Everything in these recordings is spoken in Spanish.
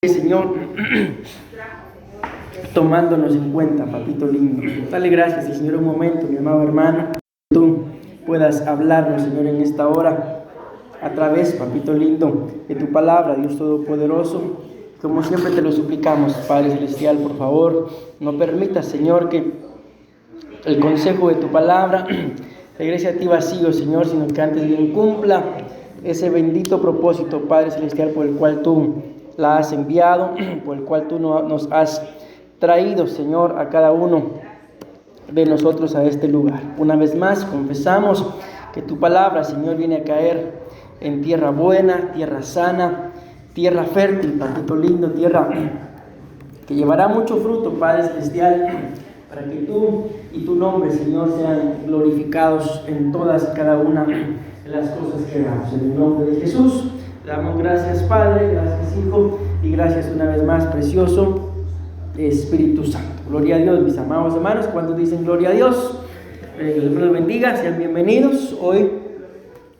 Señor, tomándonos en cuenta, papito lindo. Dale gracias, Señor, un momento, mi amado hermano, que tú puedas hablarnos, Señor, en esta hora, a través, papito lindo, de tu palabra, Dios Todopoderoso. Como siempre te lo suplicamos, Padre Celestial, por favor, no permitas, Señor, que el consejo de tu palabra regrese a ti vacío, Señor, sino que antes bien cumpla ese bendito propósito, Padre Celestial, por el cual tú la has enviado, por el cual tú nos has traído, Señor, a cada uno de nosotros a este lugar. Una vez más, confesamos que tu palabra, Señor, viene a caer en tierra buena, tierra sana, tierra fértil, papito lindo, tierra que llevará mucho fruto, Padre Celestial, para que tú y tu nombre, Señor, sean glorificados en todas y cada una de las cosas que hagamos. En el nombre de Jesús, damos gracias, Padre, gracias, Hijo, y gracias una vez más, precioso Espíritu Santo. Gloria a Dios, mis amados hermanos. ¿Cuántos dicen gloria a Dios? Dios los bendiga, sean bienvenidos. Hoy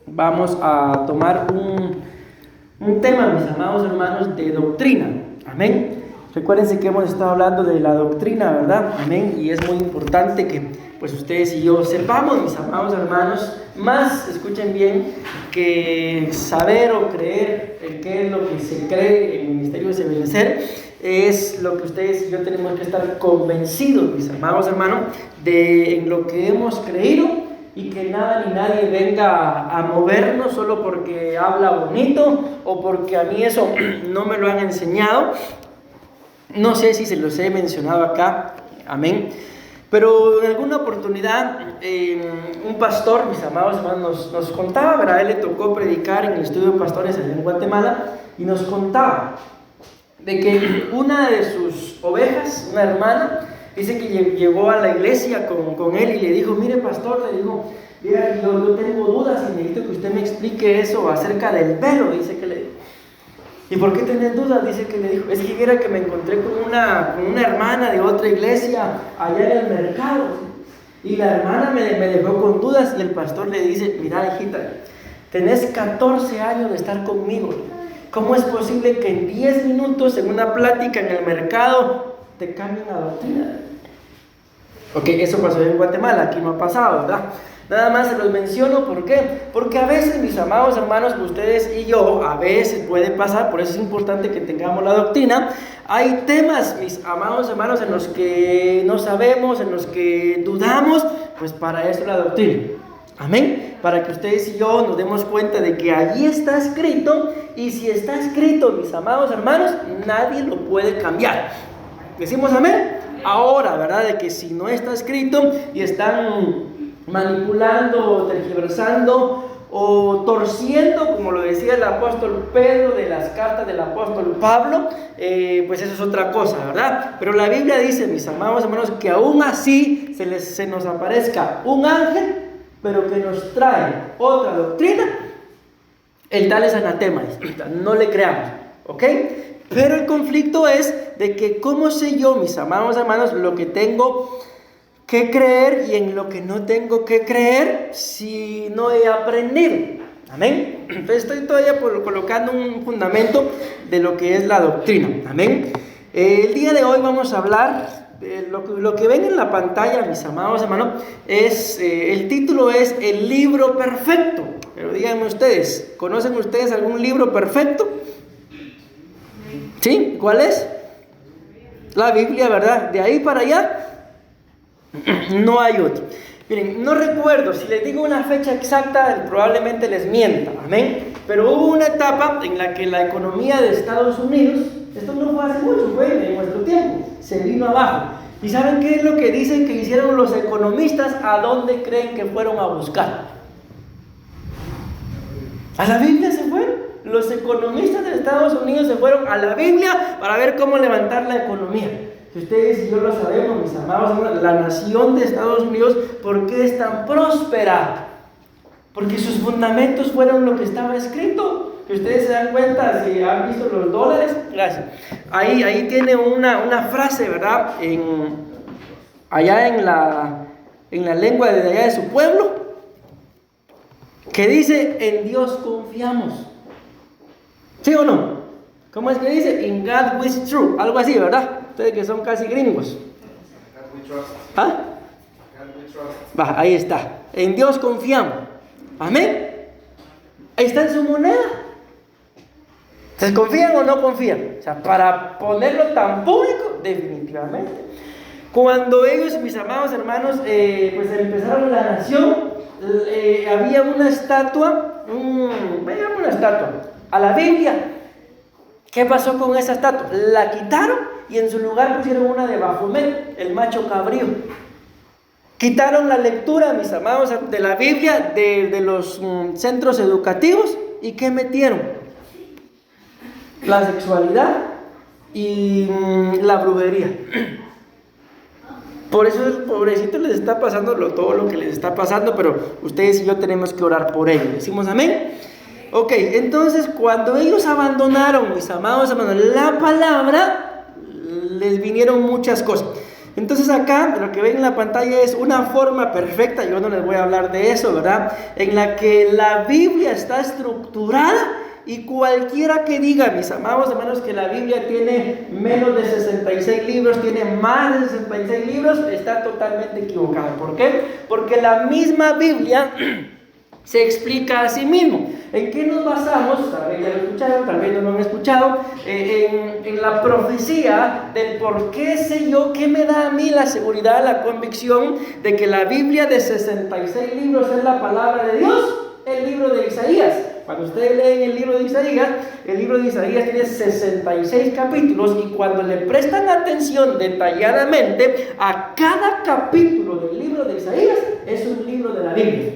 vamos a tomar un tema, mis amados hermanos, de doctrina. Amén. Recuérdense que hemos estado hablando de la doctrina, ¿verdad? Amén. Y es muy importante que pues ustedes y yo sepamos, mis amados hermanos, más, escuchen bien, que saber o creer en qué es lo que se cree en el ministerio de Ebenecer es lo que ustedes y yo tenemos que estar convencidos, mis amados hermanos, de en lo que hemos creído, y que nada ni nadie venga a movernos solo porque habla bonito o porque a mí eso no me lo han enseñado. No sé si se los he mencionado acá, amén, pero en alguna oportunidad un pastor, mis amados hermanos, nos contaba, ¿verdad? A él le tocó predicar en el estudio de pastores allá en Guatemala, y nos contaba de que una de sus ovejas, una hermana, dice que llegó a la iglesia con él y le dijo: mire, pastor, le dijo, mira, yo tengo dudas y necesito que usted me explique eso acerca del velo. Dice que le dijo: ¿y por qué tenés dudas? Dice que le dijo: es que viera que me encontré con una hermana de otra iglesia allá en el mercado, y la hermana me dejó con dudas, y el pastor le dice: mira, hijita, tenés 14 años de estar conmigo, ¿cómo es posible que en 10 minutos en una plática en el mercado te cambien la doctrina? Ok, eso pasó en Guatemala, aquí no ha pasado, ¿verdad? Nada más se los menciono, ¿por qué? Porque a veces, mis amados hermanos, ustedes y yo, a veces puede pasar, por eso es importante que tengamos la doctrina. Hay temas, mis amados hermanos, en los que no sabemos, en los que dudamos, pues para eso la doctrina. Amén. Para que ustedes y yo nos demos cuenta de que allí está escrito, y si está escrito, mis amados hermanos, nadie lo puede cambiar. ¿Decimos amén? Ahora, ¿verdad? De que si no está escrito y están manipulando, tergiversando o torciendo, como lo decía el apóstol Pedro de las cartas del apóstol Pablo, pues eso es otra cosa, ¿verdad? Pero la Biblia dice, mis amados hermanos, que aún así se nos aparezca un ángel, pero que nos trae otra doctrina, el tal es anatema, no le creamos, ¿ok? Pero el conflicto es de que ¿cómo sé yo, mis amados hermanos, lo que tengo que creer y en lo que no tengo que creer si no he aprendido? Amén. Entonces estoy todavía colocando un fundamento de lo que es la doctrina. Amén. El día de hoy vamos a hablar de lo que ven en la pantalla, mis amados hermanos, es el título es El libro perfecto. Pero díganme ustedes, ¿conocen ustedes algún libro perfecto? ¿Sí? ¿Cuál es? La Biblia, ¿verdad? De ahí para allá no hay otro. Miren, no recuerdo, si les digo una fecha exacta probablemente les mienta, amén. Pero hubo una etapa en la que la economía de Estados Unidos, esto no fue hace mucho, fue en nuestro tiempo, se vino abajo. ¿Y saben qué es lo que dicen que hicieron los economistas? ¿A dónde creen que fueron a buscar? A la Biblia se fueron. Los economistas de Estados Unidos se fueron a la Biblia para ver cómo levantar la economía. Si ustedes y yo lo sabemos, mis amados, la nación de Estados Unidos, ¿por qué es tan próspera? Porque sus fundamentos fueron lo que estaba escrito. Si ustedes se dan cuenta, si han visto los dólares, gracias. Ahí tiene una frase, ¿verdad? Allá en la lengua de allá de su pueblo, que dice: en Dios confiamos. ¿Sí o no? ¿Cómo es que dice? In God we true, algo así, ¿verdad? Ustedes que son casi gringos. ¿Ah? Va, ahí está. En Dios confiamos. Amén. Ahí está en su moneda. ¿Se confían o no confían? O sea, para ponerlo tan público, definitivamente. Cuando ellos, mis amados hermanos, pues empezaron la nación, había una estatua, una estatua, a la Biblia. ¿Qué pasó con esa estatua? La quitaron y en su lugar pusieron una de Baphomet, el macho cabrío. Quitaron la lectura, mis amados, de la Biblia, de los centros educativos. ¿Y qué metieron? La sexualidad y la brujería. Por eso, pobrecitos, les está pasando todo lo que les está pasando, pero ustedes y yo tenemos que orar por ellos. ¿Decimos amén? Ok, entonces cuando ellos abandonaron, mis amados hermanos, la palabra, les vinieron muchas cosas. Entonces acá, lo que ven en la pantalla es una forma perfecta, yo no les voy a hablar de eso, ¿verdad? En la que la Biblia está estructurada y cualquiera que diga, mis amados hermanos, que la Biblia tiene menos de 66 libros, tiene más de 66 libros, está totalmente equivocado. ¿Por qué? Porque la misma Biblia se explica a sí mismo. ¿En qué nos basamos? Tal vez ya lo escucharon, tal vez no lo han escuchado. En la profecía del por qué sé yo, qué me da a mí la seguridad, la convicción de que la Biblia de 66 libros es la palabra de Dios, el libro de Isaías. Cuando ustedes leen el libro de Isaías tiene 66 capítulos y cuando le prestan atención detalladamente a cada capítulo del libro de Isaías, es un libro de la Biblia.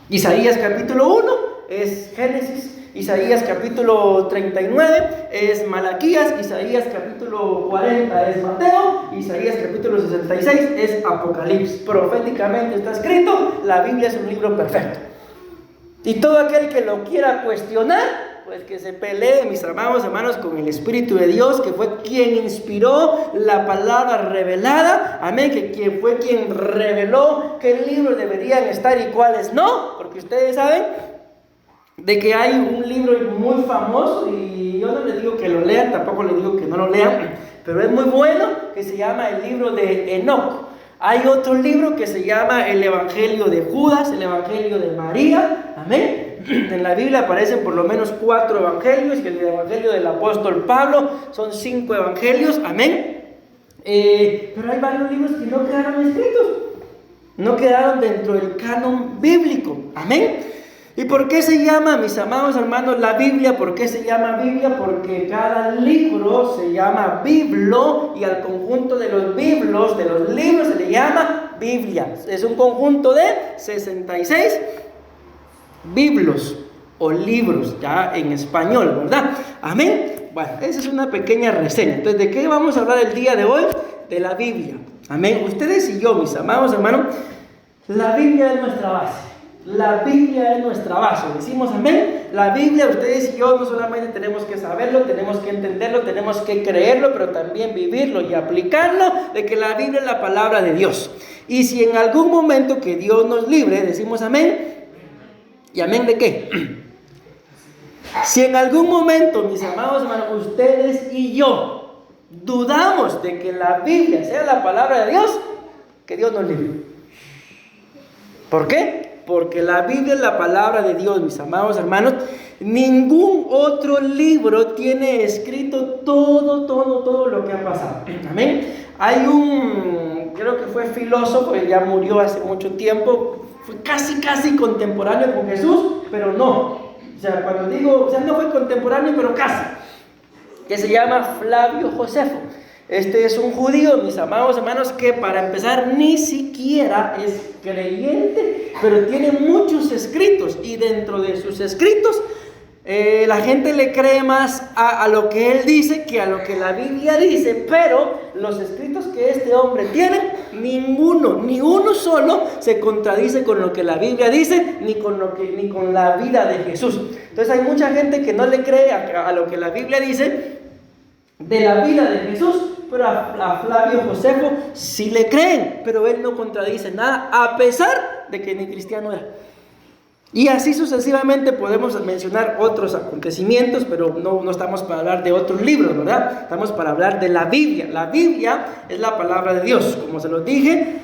Isaías capítulo 1 es Génesis, Isaías capítulo 39 es Malaquías, Isaías capítulo 40 es Mateo, Isaías capítulo 66 es Apocalipsis. Proféticamente está escrito, la Biblia es un libro perfecto. Y todo aquel que lo quiera cuestionar, pues que se pelee, mis amados hermanos, con el Espíritu de Dios, que fue quien inspiró la palabra revelada. Amén, que fue quien reveló qué libros deberían estar y cuáles no. Porque ustedes saben de que hay un libro muy famoso, y yo no les digo que lo lean, tampoco les digo que no lo lean, pero es muy bueno, que se llama el libro de Enoc. Hay otro libro que se llama el Evangelio de Judas, el Evangelio de María. Amén. En la Biblia aparecen por lo menos 4 evangelios, y el Evangelio del apóstol Pablo son 5 evangelios. Amén. Pero hay varios libros que no quedaron escritos, no quedaron dentro del canon bíblico. Amén. ¿Y por qué se llama, mis amados hermanos, la Biblia? ¿Por qué se llama Biblia? Porque cada libro se llama biblo, y al conjunto de los biblos, de los libros, se le llama Biblia. Es un conjunto de 66 biblos o libros, ya en español, ¿verdad? Amén. Bueno, esa es una pequeña reseña. Entonces, ¿de qué vamos a hablar el día de hoy? De la Biblia. Amén. Ustedes y yo, mis amados hermanos, la Biblia es nuestra base. La Biblia es nuestra base. Decimos amén. La Biblia, ustedes y yo no solamente tenemos que saberlo, tenemos que entenderlo, tenemos que creerlo, pero también vivirlo y aplicarlo, de que la Biblia es la palabra de Dios. Y si en algún momento que Dios nos libre, decimos amén. ¿Y amén de qué? Si en algún momento, mis amados hermanos, ustedes y yo dudamos de que la Biblia sea la palabra de Dios, que Dios nos libre. ¿Por qué? Porque la Biblia es la palabra de Dios, mis amados hermanos. Ningún otro libro tiene escrito todo lo que ha pasado. Amén. Hay creo que fue filósofo, él ya murió hace mucho tiempo, fue casi contemporáneo con Jesús, pero no. O sea, cuando digo, no fue contemporáneo, pero casi. Que se llama Flavio Josefo. Este es un judío, mis amados hermanos, que para empezar ni siquiera es creyente, pero tiene muchos escritos, y dentro de sus escritos la gente le cree más a lo que él dice que a lo que la Biblia dice. Pero los escritos que este hombre tiene, ni uno solo se contradice con lo que la Biblia dice, ni con la vida de Jesús. Entonces hay mucha gente que no le cree a lo que la Biblia dice de la vida de Jesús, pero a Flavio Josefo sí le creen, pero él no contradice nada, a pesar de que ni cristiano era. Y así sucesivamente podemos mencionar otros acontecimientos, pero no estamos para hablar de otros libros, ¿verdad? Estamos para hablar de la Biblia. La Biblia es la palabra de Dios. Como se los dije,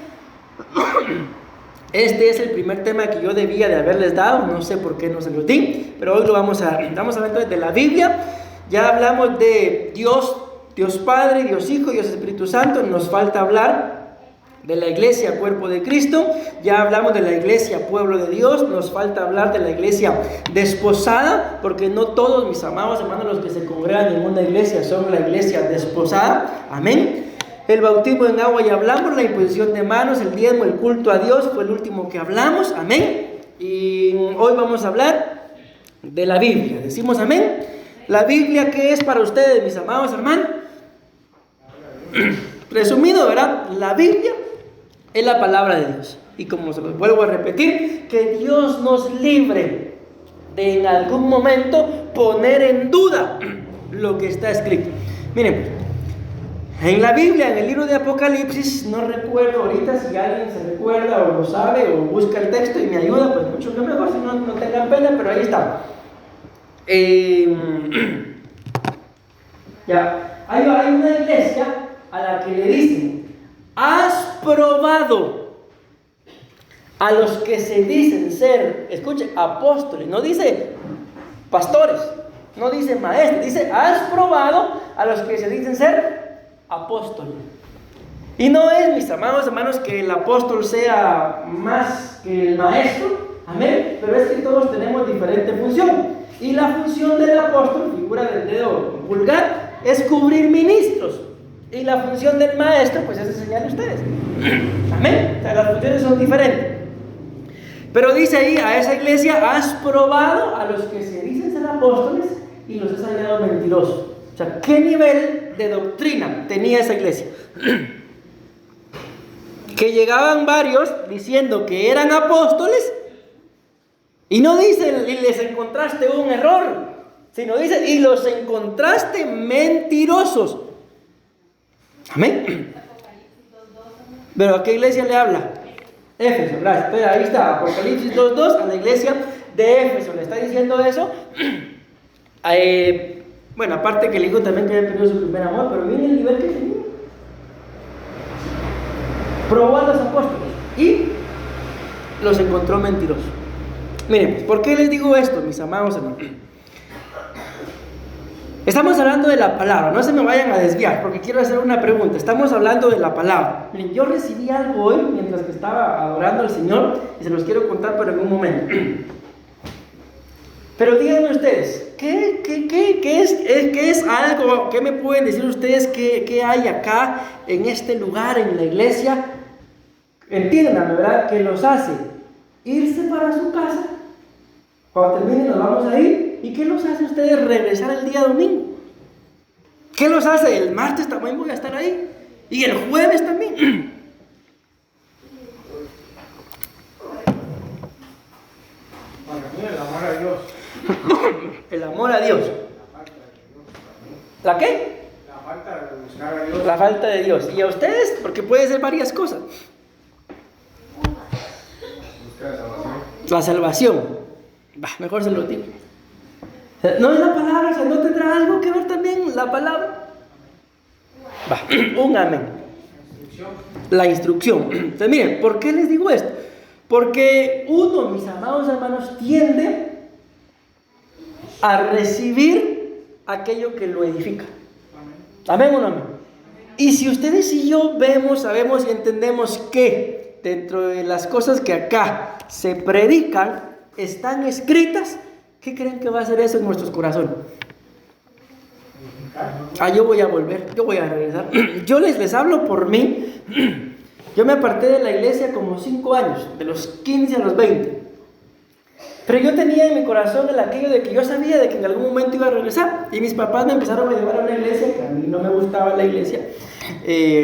este es el primer tema que yo debía de haberles dado. No sé por qué no se los di, pero hoy estamos hablando entonces de la Biblia. Ya hablamos de Dios, Dios Padre, Dios Hijo, Dios Espíritu Santo. Nos falta hablar de la iglesia, cuerpo de Cristo. Ya hablamos de la iglesia, pueblo de Dios. Nos falta hablar de la iglesia desposada, porque no todos, mis amados hermanos, los que se congregan en una iglesia son la iglesia desposada. Amén. El bautismo en agua ya hablamos, la imposición de manos, el diezmo, el culto a Dios fue el último que hablamos. Amén. Y hoy vamos a hablar de la Biblia. Decimos amén. La Biblia, ¿qué es para ustedes, mis amados hermanos? Resumido, ¿verdad? La Biblia es la palabra de Dios. Y como se los vuelvo a repetir, que Dios nos libre de en algún momento poner en duda lo que está escrito. Miren, en la Biblia, en el libro de Apocalipsis, no recuerdo ahorita, si alguien se recuerda o lo sabe o busca el texto y me ayuda, pues mucho que mejor, si no, no tengan pena, pero ahí está. Ya, hay una iglesia a la que le dicen: has probado a los que se dicen ser, escuche, apóstoles, no dice pastores, no dice maestros, dice: has probado a los que se dicen ser apóstoles. Y no es, mis amados hermanos, que el apóstol sea más que el maestro, amén, pero es que todos tenemos diferente función. Y la función del apóstol, figura del dedo vulgar, es cubrir ministros. Y la función del maestro, pues es enseñar a ustedes. Amén. O sea, las funciones son diferentes. Pero dice ahí, a esa iglesia: has probado a los que se dicen ser apóstoles y los has hallado mentirosos. O sea, ¿qué nivel de doctrina tenía esa iglesia? Que llegaban varios diciendo que eran apóstoles, y no dice y les encontraste un error, sino dice y los encontraste mentirosos. Amén. Pero ¿a qué iglesia le habla? Éfeso, gracias. Entonces ahí está, Apocalipsis 2:2, a la iglesia de Éfeso le está diciendo eso. Bueno, aparte que el hijo también que había perdido su primer amor, pero miren el nivel que tenía. Probó a los apóstoles y los encontró mentirosos. Miren, ¿por qué les digo esto, mis amados hermanos? Estamos hablando de la palabra, no se me vayan a desviar, porque quiero hacer una pregunta. Estamos hablando de la palabra. Miren, yo recibí algo hoy mientras que estaba adorando al Señor y se los quiero contar, pero en un momento. Pero díganme ustedes, ¿qué es algo? ¿Qué me pueden decir ustedes qué hay acá en este lugar, en la iglesia? Entiendan, ¿verdad? Que los hace irse para su casa. Cuando terminen nos vamos a ir. ¿Y qué los hace ustedes regresar el día domingo? ¿Qué los hace? El martes también voy a estar ahí. Y el jueves también. Para mí el amor a Dios. El amor a Dios. ¿La qué? La falta de buscar a Dios. La falta de Dios. ¿Y a ustedes? Porque puede ser varias cosas. Buscar la salvación. La salvación. Mejor se lo digo. No es la palabra, o sea, no tendrá algo que ver también la palabra. Un amén. La instrucción. Entonces, miren, ¿por qué les digo esto? Porque uno, mis amados hermanos, tiende a recibir aquello que lo edifica. Amén o no amén. Y si ustedes y yo vemos, sabemos y entendemos que dentro de las cosas que acá se predican están escritas, ¿qué creen que va a hacer eso en nuestros corazones? Yo voy a volver, yo voy a regresar. Yo les hablo por mí. Yo me aparté de la iglesia como 5 años, de los 15 a los 20. Pero yo tenía en mi corazón el aquello de que yo sabía de que en algún momento iba a regresar. Y mis papás me empezaron a llevar a una iglesia que a mí no me gustaba la iglesia.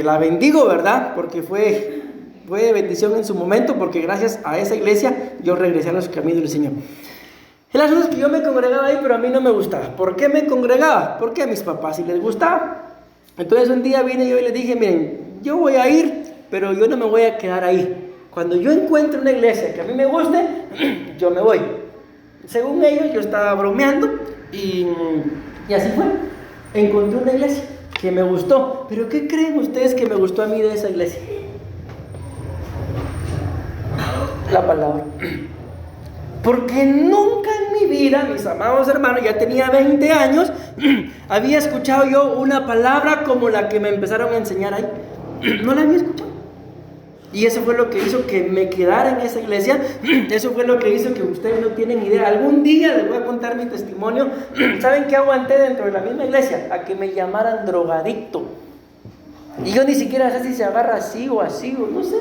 La bendigo, ¿verdad? Porque fue de bendición en su momento, porque gracias a esa iglesia yo regresé a los caminos del Señor. El asunto es que yo me congregaba ahí, pero a mí no me gustaba. ¿Por qué me congregaba? Porque a mis papás sí les gustaba. Entonces un día vine yo y les dije: miren, yo voy a ir, pero yo no me voy a quedar ahí. Cuando yo encuentro una iglesia que a mí me guste, yo me voy. Según ellos, yo estaba bromeando y así fue. Encontré una iglesia que me gustó. ¿Pero qué creen ustedes que me gustó a mí de esa iglesia? La palabra. Porque nunca en mi vida, mis amados hermanos, ya tenía 20 años, había escuchado yo una palabra como la que me empezaron a enseñar ahí. No la había escuchado. Y eso fue lo que hizo que me quedara en esa iglesia. Eso fue lo que hizo que ustedes no tienen idea. Algún día les voy a contar mi testimonio. ¿Saben qué aguanté dentro de la misma iglesia? A que me llamaran drogadicto. Y yo ni siquiera sé si se agarra así o no sé.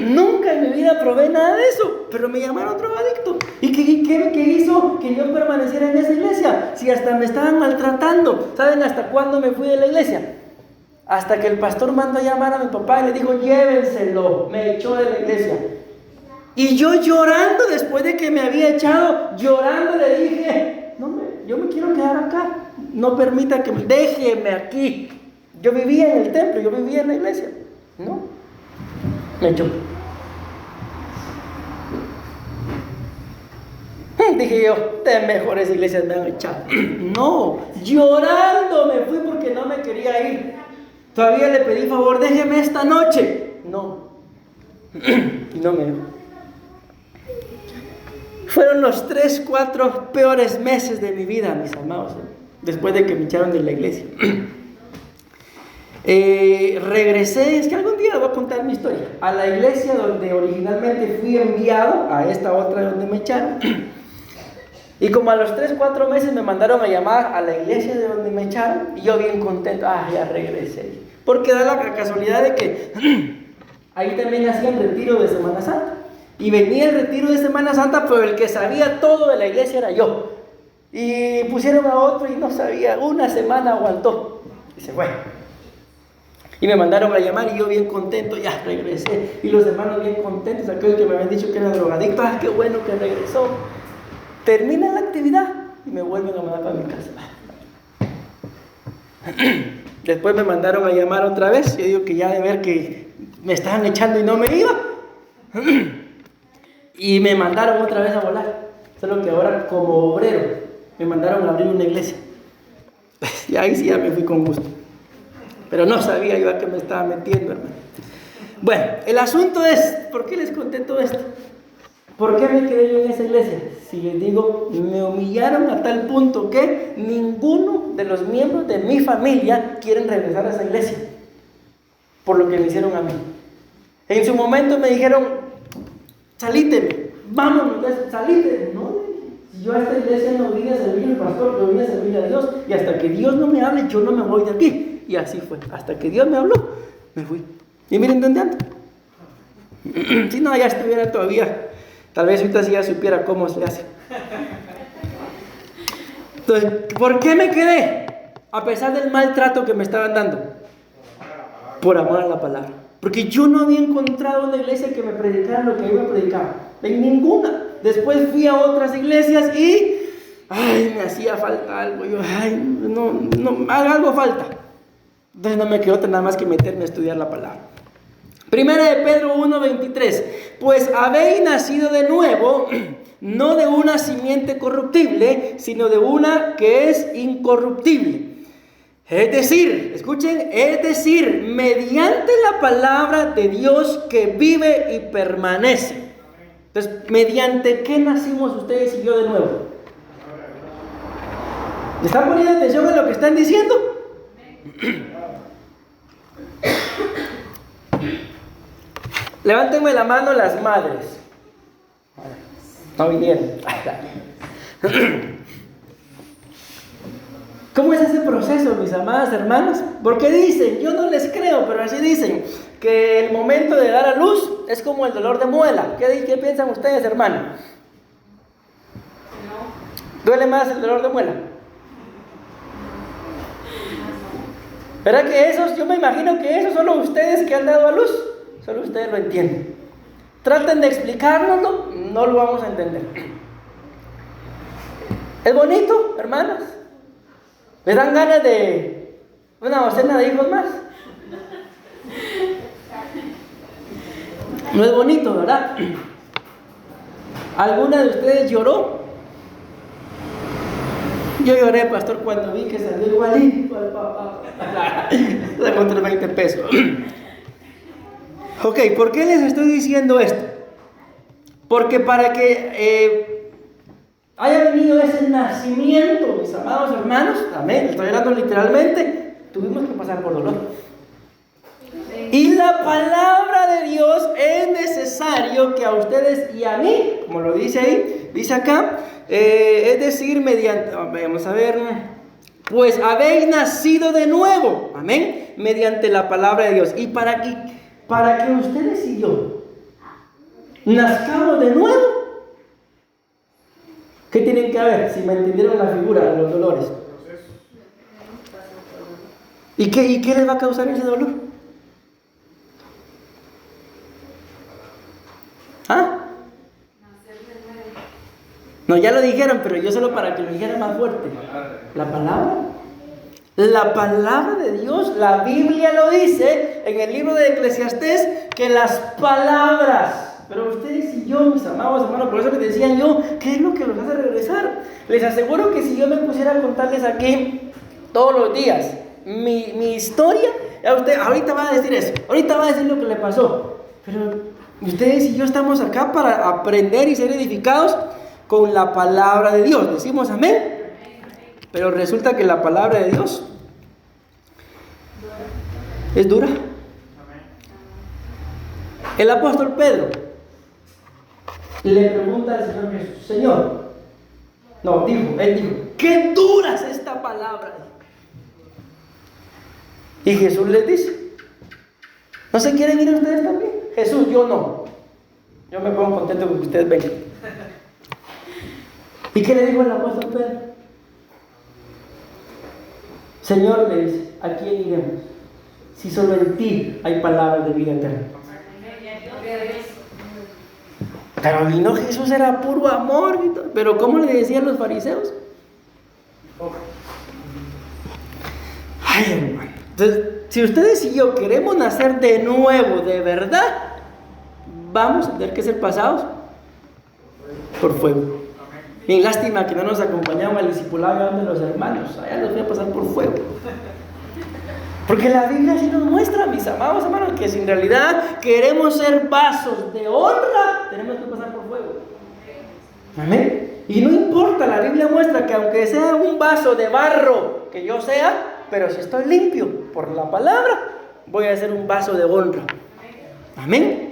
Nunca en mi vida probé nada de eso, pero me llamaron drogadicto. ¿Y qué hizo que yo permaneciera en esa iglesia? Si hasta me estaban maltratando. ¿Saben hasta cuándo me fui de la iglesia? Hasta que el pastor mandó a llamar a mi papá y le dijo, llévenselo. Me echó de la iglesia. Y yo llorando, después de que me había echado, llorando le dije, yo me quiero quedar acá. No permita que déjeme aquí. Yo vivía en el templo, yo vivía en la iglesia. No, me echó. Dije yo, de mejores iglesias me han echado. No, llorando me fui porque no me quería ir. Todavía le pedí favor, déjeme esta noche. No, y no me dejó. Fueron los 3-4 peores meses de mi vida, mis amados, después de que me echaron de la iglesia. Regresé, es que algún día voy a contar mi historia, a la iglesia donde originalmente fui enviado, a esta otra donde me echaron. Y como a los 3-4 meses me mandaron a llamar a la iglesia de donde me echaron, y yo bien contento, ya regresé. Porque da la casualidad de que ahí también hacían retiro de Semana Santa. Y venía el retiro de Semana Santa, pero el que sabía todo de la iglesia era yo. Y pusieron a otro y no sabía, una semana aguantó. Y se fue. Y me mandaron a llamar y yo bien contento, ya regresé. Y los hermanos bien contentos, aquellos que me habían dicho que era drogadicto, qué bueno que regresó. Termina la actividad y me vuelven a mandar para mi casa. Después me mandaron a llamar otra vez. Yo digo que ya de ver que me estaban echando y no me iba. Y me mandaron otra vez a volar. Solo que ahora como obrero me mandaron a abrir una iglesia. Y ahí sí ya me fui con gusto. Pero no sabía yo a qué me estaba metiendo, hermano. Bueno, el asunto es, ¿por qué les conté todo esto? ¿Por qué me quedé yo en esa iglesia? Si les digo, me humillaron a tal punto que ninguno de los miembros de mi familia quieren regresar a esa iglesia. Por lo que me hicieron a mí. En su momento me dijeron, salíteme, vámonos, salíteme. No, yo a esta iglesia no vine a servir al pastor, yo vine a servir a Dios. Y hasta que Dios no me hable, yo no me voy de aquí. Y así fue. Hasta que Dios me habló, me fui. Y miren dónde ando. Si no, ya estuviera todavía. Tal vez ahorita sí ya supiera cómo se hace. Entonces, ¿por qué me quedé? A pesar del maltrato que me estaban dando. Por amor a la palabra. Porque yo no había encontrado una iglesia que me predicara lo que yo me predicaba. En ninguna. Después fui a otras iglesias y me hacía falta algo. Yo, algo falta. Entonces no me quedó nada más que meterme a estudiar la palabra. Primera de Pedro 1:23. Pues habéis nacido de nuevo, no de una simiente corruptible, sino de una que es incorruptible. Es decir, escuchen, mediante la palabra de Dios que vive y permanece. Entonces, ¿mediante qué nacimos ustedes y yo de nuevo? ¿Le están poniendo atención a lo que están diciendo? Levántenme la mano las madres. No vinieron. ¿Cómo es ese proceso, mis amadas hermanas? Porque dicen, yo no les creo, pero así dicen, que el momento de dar a luz es como el dolor de muela. ¿Qué piensan ustedes, hermano? ¿Duele más el dolor de muela? ¿Verdad que esos, yo me imagino que eso solo ustedes que han dado a luz? Solo ustedes lo entienden. Traten de explicárnoslo, no lo vamos a entender. ¿Es bonito, hermanas? ¿Les dan ganas de una docena de hijos más? No es bonito, ¿verdad? ¿Alguna de ustedes lloró? Yo lloré, pastor, cuando vi que salió igualito al papá. Le conté 20 pesos. Ok, ¿por qué les estoy diciendo esto? Porque para que haya venido ese nacimiento, mis amados hermanos, amén, estoy hablando literalmente, tuvimos que pasar por dolor. Y la palabra de Dios es necesario que a ustedes y a mí, como lo dice ahí, dice acá, es decir, mediante, vamos a ver, pues habéis nacido de nuevo, amén, mediante la palabra de Dios. Y para que ustedes y yo nazcamos de nuevo, ¿qué tienen que haber? Si me entendieron la figura de los dolores. ¿Y qué les va a causar ese dolor? ¿Ah? No, ya lo dijeron, pero yo solo para que lo dijera más fuerte. La palabra. La palabra de Dios, la Biblia lo dice en el libro de Eclesiastés, que las palabras, pero ustedes y yo, mis amados hermanos, por eso les decía yo, ¿qué es lo que los hace regresar? Les aseguro que si yo me pusiera a contarles aquí todos los días mi historia, ahorita va a decir eso, ahorita va a decir lo que le pasó, pero ustedes y yo estamos acá para aprender y ser edificados con la palabra de Dios. Decimos amén. Pero resulta que la palabra de Dios es dura. El apóstol Pedro le pregunta al Señor Jesús, Señor, él dijo, qué dura es esta palabra. Y Jesús les dice, ¿no se quieren ir ustedes también? Jesús, yo no. Yo me pongo contento con que ustedes vengan. ¿Y qué le dijo el apóstol Pedro? Señor, le dice, ¿a quién iremos? Si solo en ti hay palabras de vida eterna. Pero vino Jesús, era puro amor. Pero ¿cómo le decían los fariseos? Ay, hermano. Entonces, si ustedes y yo queremos nacer de nuevo, de verdad, vamos a tener que ser pasados por fuego. Bien, lástima que no nos acompañamos al discipulado de los hermanos. Allá los voy a pasar por fuego. Porque la Biblia sí nos muestra, mis amados hermanos, que si en realidad queremos ser vasos de honra, tenemos que pasar por fuego. Amén. Y no importa, la Biblia muestra que aunque sea un vaso de barro que yo sea, pero si estoy limpio por la palabra, voy a ser un vaso de honra. Amén.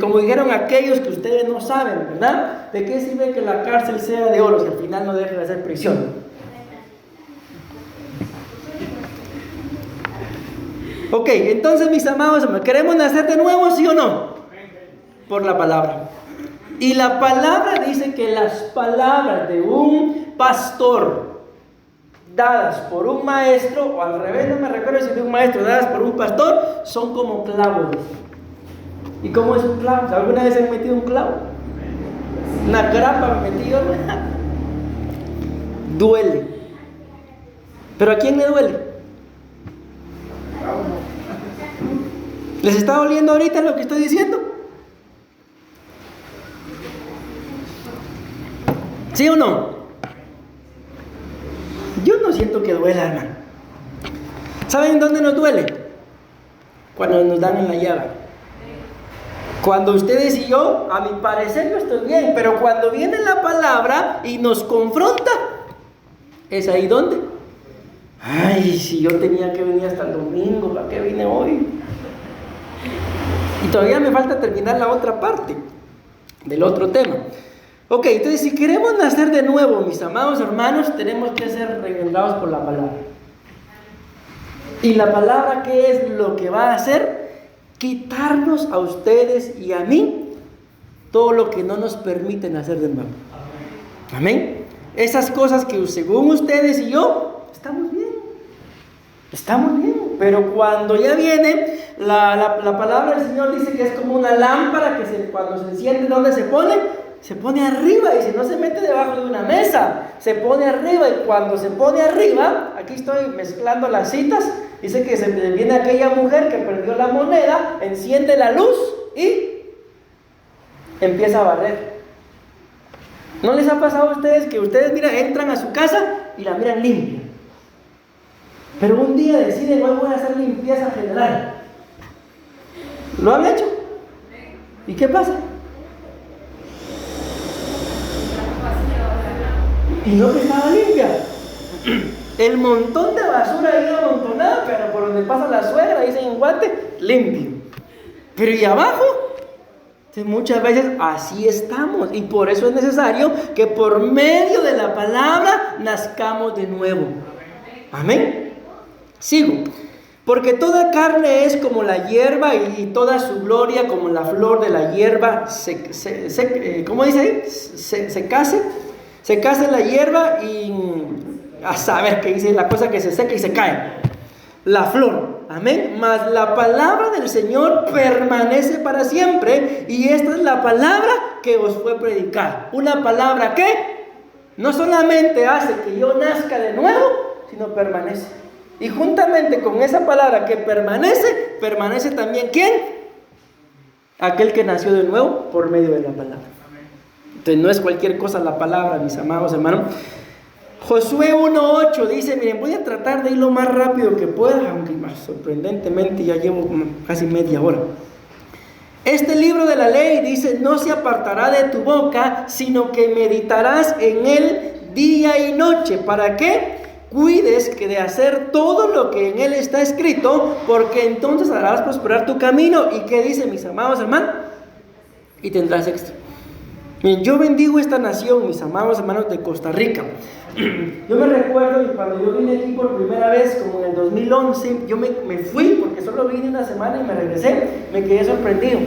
Como dijeron aquellos que ustedes no saben, ¿verdad? ¿De qué sirve que la cárcel sea de oro si al final no deja de ser prisión? Ok, entonces mis amados, ¿queremos nacer de nuevo, sí o no? Por la palabra. Y la palabra dice que las palabras de un pastor dadas por un maestro, o al revés, no me recuerdo si de un maestro dadas por un pastor, son como clavos. ¿Y cómo es un clavo? ¿Alguna vez han metido un clavo? Una grapa me metí yo. Duele. ¿Pero a quién le duele? ¿Les está doliendo ahorita lo que estoy diciendo? ¿Sí o no? Yo no siento que duela, hermano. ¿Saben dónde nos duele? Cuando nos dan en la llaga. Cuando ustedes y yo, a mi parecer yo estoy bien, pero cuando viene la palabra y nos confronta, es ahí donde, ay, si yo tenía que venir hasta el domingo, ¿para qué vine hoy? Y todavía me falta terminar la otra parte del otro tema. Ok, entonces si queremos nacer de nuevo, mis amados hermanos, tenemos que ser reengendrados por la palabra. ¿Y la palabra qué es lo que va a hacer? Quitarnos a ustedes y a mí todo lo que no nos permite nacer de nuevo. Amén. Esas cosas que según ustedes y yo estamos bien, pero cuando ya viene la palabra del Señor dice que es como una lámpara que cuando se enciende, ¿dónde se pone? Se pone arriba, y si no se mete debajo de una mesa, se pone arriba, y cuando se pone arriba, aquí estoy mezclando las citas, dice que se viene aquella mujer que perdió la moneda, enciende la luz y empieza a barrer. ¿No les ha pasado a ustedes que ustedes, mira, entran a su casa y la miran limpia? Pero un día deciden, hoy voy a hacer limpieza general. ¿Lo han hecho? ¿Y qué pasa? Y no que estaba limpia. El montón de basura ahí amontonada, pero por donde pasa la suegra, dicen en Guate, limpio. Pero ¿y abajo? Entonces, muchas veces así estamos. Y por eso es necesario que por medio de la palabra nazcamos de nuevo. Amén. Sigo. Porque toda carne es como la hierba y toda su gloria como la flor de la hierba. ¿Cómo dice ahí? Se case la hierba y a saber qué dice la cosa que se seca y se cae. La flor. Amén. Mas la palabra del Señor permanece para siempre. Y esta es la palabra que os fue predicada. Una palabra que no solamente hace que yo nazca de nuevo, sino permanece. Y juntamente con esa palabra que permanece, permanece también ¿quién? Aquel que nació de nuevo por medio de la palabra. Entonces no es cualquier cosa la palabra, mis amados hermanos. Josué 1:8 dice, miren, voy a tratar de ir lo más rápido que pueda, aunque sorprendentemente ya llevo casi media hora. Este libro de la ley dice, no se apartará de tu boca, sino que meditarás en él día y noche. ¿Para qué? Cuides que de hacer todo lo que en él está escrito, porque entonces harás prosperar tu camino. ¿Y qué dice, mis amados hermanos? Y tendrás éxito. Miren, yo bendigo esta nación, mis amados hermanos de Costa Rica. Yo me recuerdo que cuando yo vine aquí por primera vez, como en el 2011, yo me fui porque solo vine una semana y me regresé, me quedé sorprendido.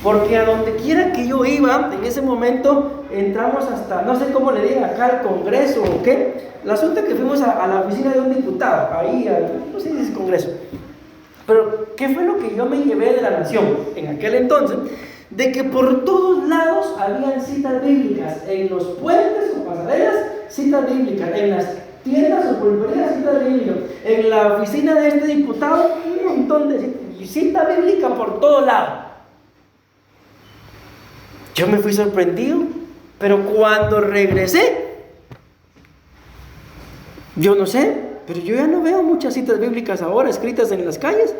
Porque a donde quiera que yo iba, en ese momento entramos hasta, no sé cómo le digan acá, al Congreso o qué. El asunto es que fuimos a la oficina de un diputado, ahí, no sé si es Congreso. Pero, ¿qué fue lo que yo me llevé de la nación en aquel entonces? De que por todos lados habían citas bíblicas, en los puentes o pasarelas, citas bíblicas, en las tiendas o pulperías, citas bíblicas, en la oficina de este diputado, un montón de citas bíblicas por todos lados. Yo me fui sorprendido, pero cuando regresé, yo no sé, pero yo ya no veo muchas citas bíblicas ahora escritas en las calles.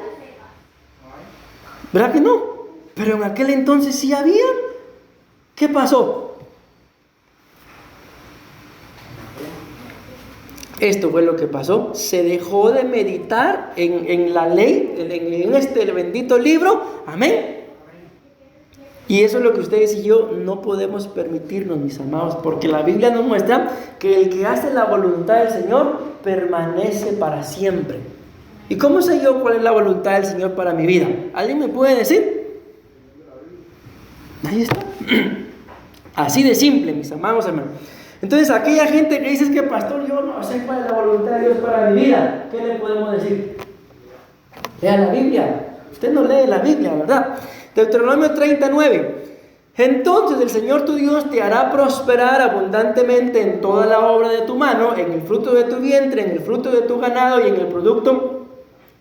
¿Verdad que no? Pero en aquel entonces sí había. ¿Qué pasó? Esto fue lo que pasó. Se dejó de meditar en la ley, en este bendito libro. Amén. Y eso es lo que ustedes y yo no podemos permitirnos, mis amados, porque la Biblia nos muestra que el que hace la voluntad del Señor permanece para siempre. ¿Y cómo sé yo cuál es la voluntad del Señor para mi vida? ¿Alguien me puede decir? Ahí está. Así de simple, mis amados hermanos. Entonces, aquella gente que dice que pastor, yo no sé cuál es la voluntad de Dios para mi vida, ¿qué le podemos decir? Lea la Biblia. Usted no lee la Biblia, ¿verdad? Deuteronomio 39. Entonces el Señor tu Dios te hará prosperar abundantemente en toda la obra de tu mano, en el fruto de tu vientre, en el fruto de tu ganado y en el producto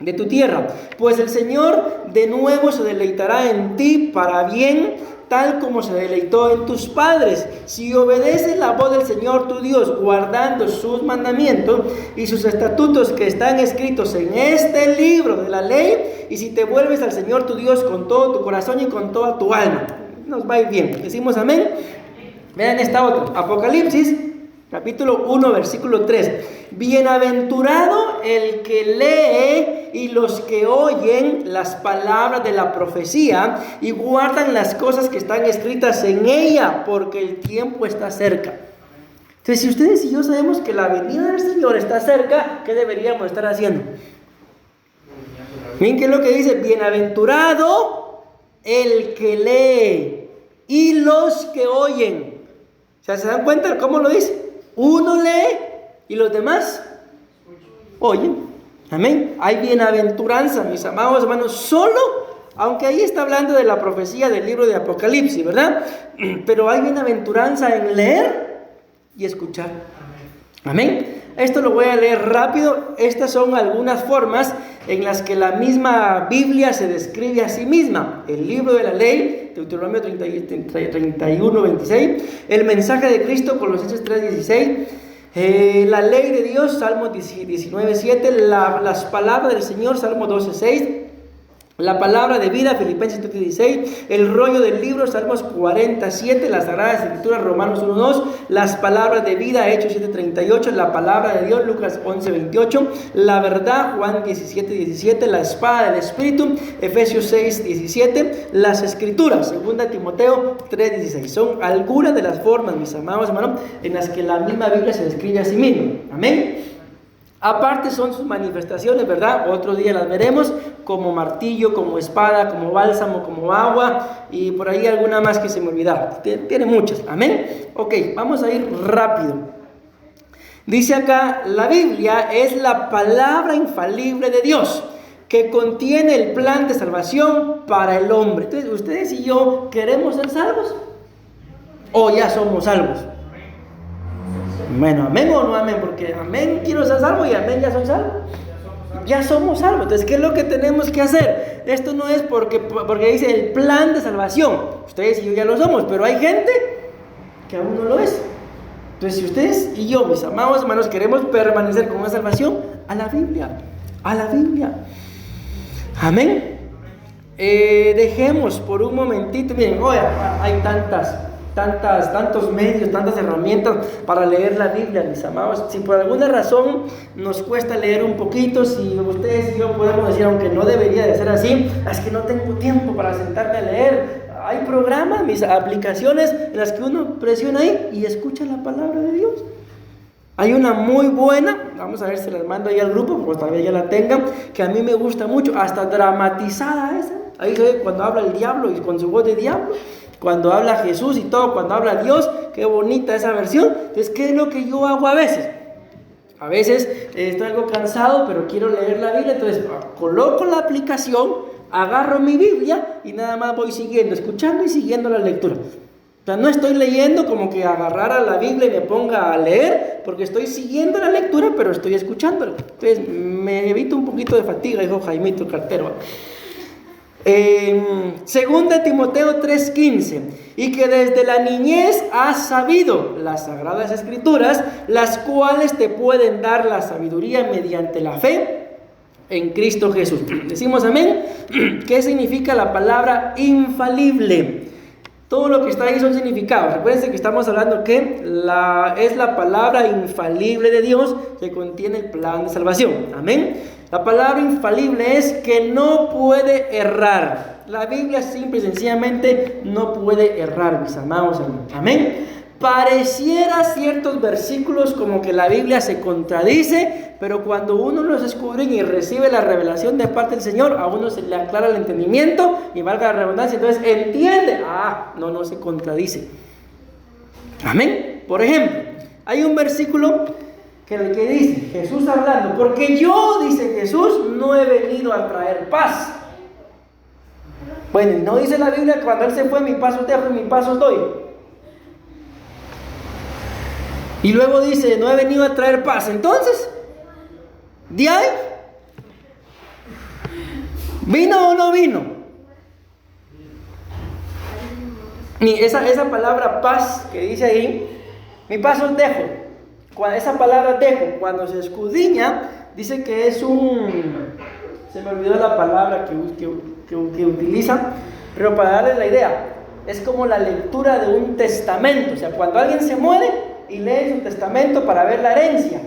de tu tierra. Pues el Señor de nuevo se deleitará en ti para bien, tal como se deleitó en tus padres, si obedeces la voz del Señor tu Dios, guardando sus mandamientos y sus estatutos que están escritos en este libro de la ley, y si te vuelves al Señor tu Dios con todo tu corazón y con toda tu alma. Nos va a ir bien. Decimos amén. Vean esta otra, Apocalipsis capítulo 1 versículo 3. Bienaventurado el que lee y los que oyen las palabras de la profecía y guardan las cosas que están escritas en ella, porque el tiempo está cerca. Entonces, si ustedes y yo sabemos que la venida del Señor está cerca, ¿qué deberíamos estar haciendo? Miren qué es lo que dice: bienaventurado el que lee y los que oyen. O sea, ¿se dan cuenta cómo lo dice? Uno lee y los demás oyen. Amén. Hay bienaventuranza, mis amados hermanos, solo, aunque ahí está hablando de la profecía del libro de Apocalipsis, ¿verdad? Pero hay bienaventuranza en leer y escuchar. Amén. Esto lo voy a leer rápido. Estas son algunas formas en las que la misma Biblia se describe a sí misma. El libro de la ley, Deuteronomio 31, 26. El mensaje de Cristo, Colosenses 3, 16. La ley de Dios, Salmos 19, 7. Las palabras del Señor, Salmo 12, 6. La palabra de vida, Filipenses 3:16, el rollo del libro, Salmos 47, las Sagradas Escrituras, Romanos 1:2, las palabras de vida, Hechos 7:38, la palabra de Dios, Lucas 11:28, la verdad, Juan 17:17, la espada del Espíritu, Efesios 6:17, las Escrituras, 2 Timoteo 3:16. Son algunas de las formas, mis amados hermanos, en las que la misma Biblia se describe a sí misma. Amén. Aparte son sus manifestaciones, ¿verdad? Otro día las veremos, como martillo, como espada, como bálsamo, como agua, y por ahí alguna más que se me olvidaba. Tiene muchas, amén. Ok, vamos a ir rápido. Dice acá, la Biblia es la palabra infalible de Dios, que contiene el plan de salvación para el hombre. Entonces, ¿ustedes y yo queremos ser salvos? ¿O ya somos salvos? Bueno, amén o no amén, porque amén quiero ser salvo y amén ya soy salvo. Ya somos salvos. Entonces, ¿qué es lo que tenemos que hacer? Esto no es porque dice el plan de salvación. Ustedes y yo ya lo somos, pero hay gente que aún no lo es. Entonces, si ustedes y yo, mis amados hermanos, queremos permanecer con una salvación, a la Biblia. Amén. Dejemos por un momentito, miren, hoy hay tantos medios, tantas herramientas para leer la Biblia, mis amados. Si por alguna razón nos cuesta leer un poquito, si ustedes y yo podemos decir, aunque no debería de ser así, es que no tengo tiempo para sentarme a leer. Hay programas, mis aplicaciones en las que uno presiona ahí y escucha la palabra de Dios. Hay una muy buena, vamos a ver si las mando ahí al grupo, pues tal vez ya la tengan, que a mí me gusta mucho, hasta dramatizada esa. Ahí se ve cuando habla el diablo y con su voz de diablo, cuando habla Jesús y todo, cuando habla Dios. Qué bonita esa versión. Entonces, ¿qué es lo que yo hago a veces? A veces estoy algo cansado, pero quiero leer la Biblia, entonces coloco la aplicación, agarro mi Biblia y nada más voy siguiendo, escuchando y siguiendo la lectura. O sea, no estoy leyendo como que agarrara la Biblia y me ponga a leer, porque estoy siguiendo la lectura, pero estoy escuchándola. Entonces me evito un poquito de fatiga, dijo Jaimito Cartero. 2 Timoteo 3:15, y que desde la niñez has sabido las Sagradas Escrituras, las cuales te pueden dar la sabiduría mediante la fe en Cristo Jesús. Decimos amén. ¿Qué significa la palabra infalible? Todo lo que está ahí son significados. Recuerden que estamos hablando que es la palabra infalible de Dios que contiene el plan de salvación. Amén. La palabra infalible es que no puede errar. La Biblia simple y sencillamente no puede errar, mis amados hermanos. Amén. Pareciera ciertos versículos como que la Biblia se contradice, pero cuando uno los descubre y recibe la revelación de parte del Señor, a uno se le aclara el entendimiento y valga la redundancia, entonces entiende, no se contradice. Amén. Por ejemplo, hay un versículo que dice, Jesús hablando, porque yo, dice Jesús, no he venido a traer paz. Bueno, y no dice la Biblia que cuando Él se fue, mi paso dejo y mi paso os doy. Y luego dice, no he venido a traer paz. Entonces, ¿de ahí? ¿Vino o no vino? Y esa palabra paz que dice ahí, mi paz os dejo. Esa palabra dejo, cuando se escudriña, dice que es se me olvidó la palabra que utiliza, pero para darles la idea, es como la lectura de un testamento. O sea, cuando alguien se muere y lee su testamento para ver la herencia,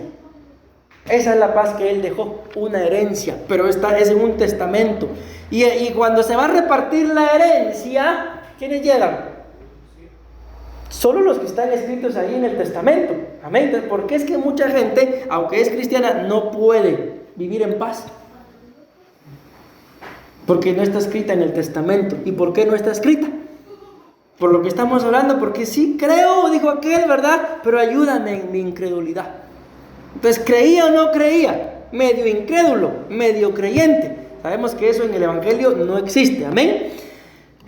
esa es la paz que él dejó, una herencia, pero es en un testamento. Y cuando se va a repartir la herencia, ¿quiénes llegan? Solo los que están escritos ahí en el testamento. Amén. Entonces, ¿por qué es que mucha gente, aunque es cristiana, no puede vivir en paz? Porque no está escrita en el testamento. ¿Y por qué no está escrita? Por lo que estamos hablando, porque sí creo, dijo aquel, ¿verdad? Pero ayúdame en mi incredulidad. Entonces, ¿creía o no creía? Medio incrédulo, medio creyente. Sabemos que eso en el Evangelio no existe. Amén.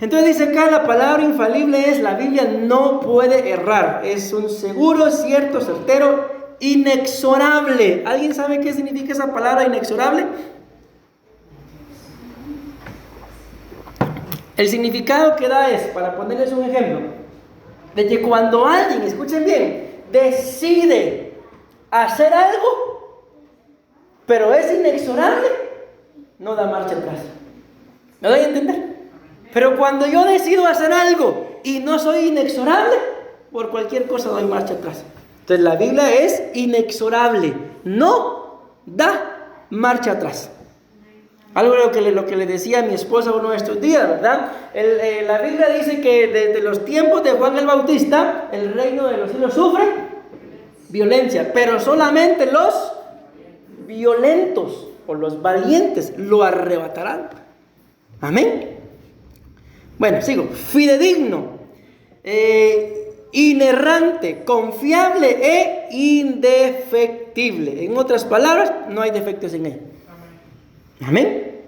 Entonces dice acá, la palabra infalible es, la Biblia no puede errar. Es un seguro, cierto, certero inexorable. ¿Alguien sabe qué significa esa palabra inexorable? El significado que da es, para ponerles un ejemplo, de que cuando alguien, escuchen bien, decide hacer algo, pero es inexorable, no da marcha atrás. ¿Me doy a entender? Pero cuando yo decido hacer algo y no soy inexorable, por cualquier cosa doy marcha atrás. Entonces la Biblia es inexorable, no da marcha atrás. Algo de lo que le decía a mi esposa uno de estos días, ¿verdad? La Biblia dice que desde los tiempos de Juan el Bautista, el reino de los cielos sufre violencia, pero solamente los violentos o los valientes lo arrebatarán. Amén. Bueno, sigo. Fidedigno, inerrante, confiable e indefectible. En otras palabras, no hay defectos en él. Amén.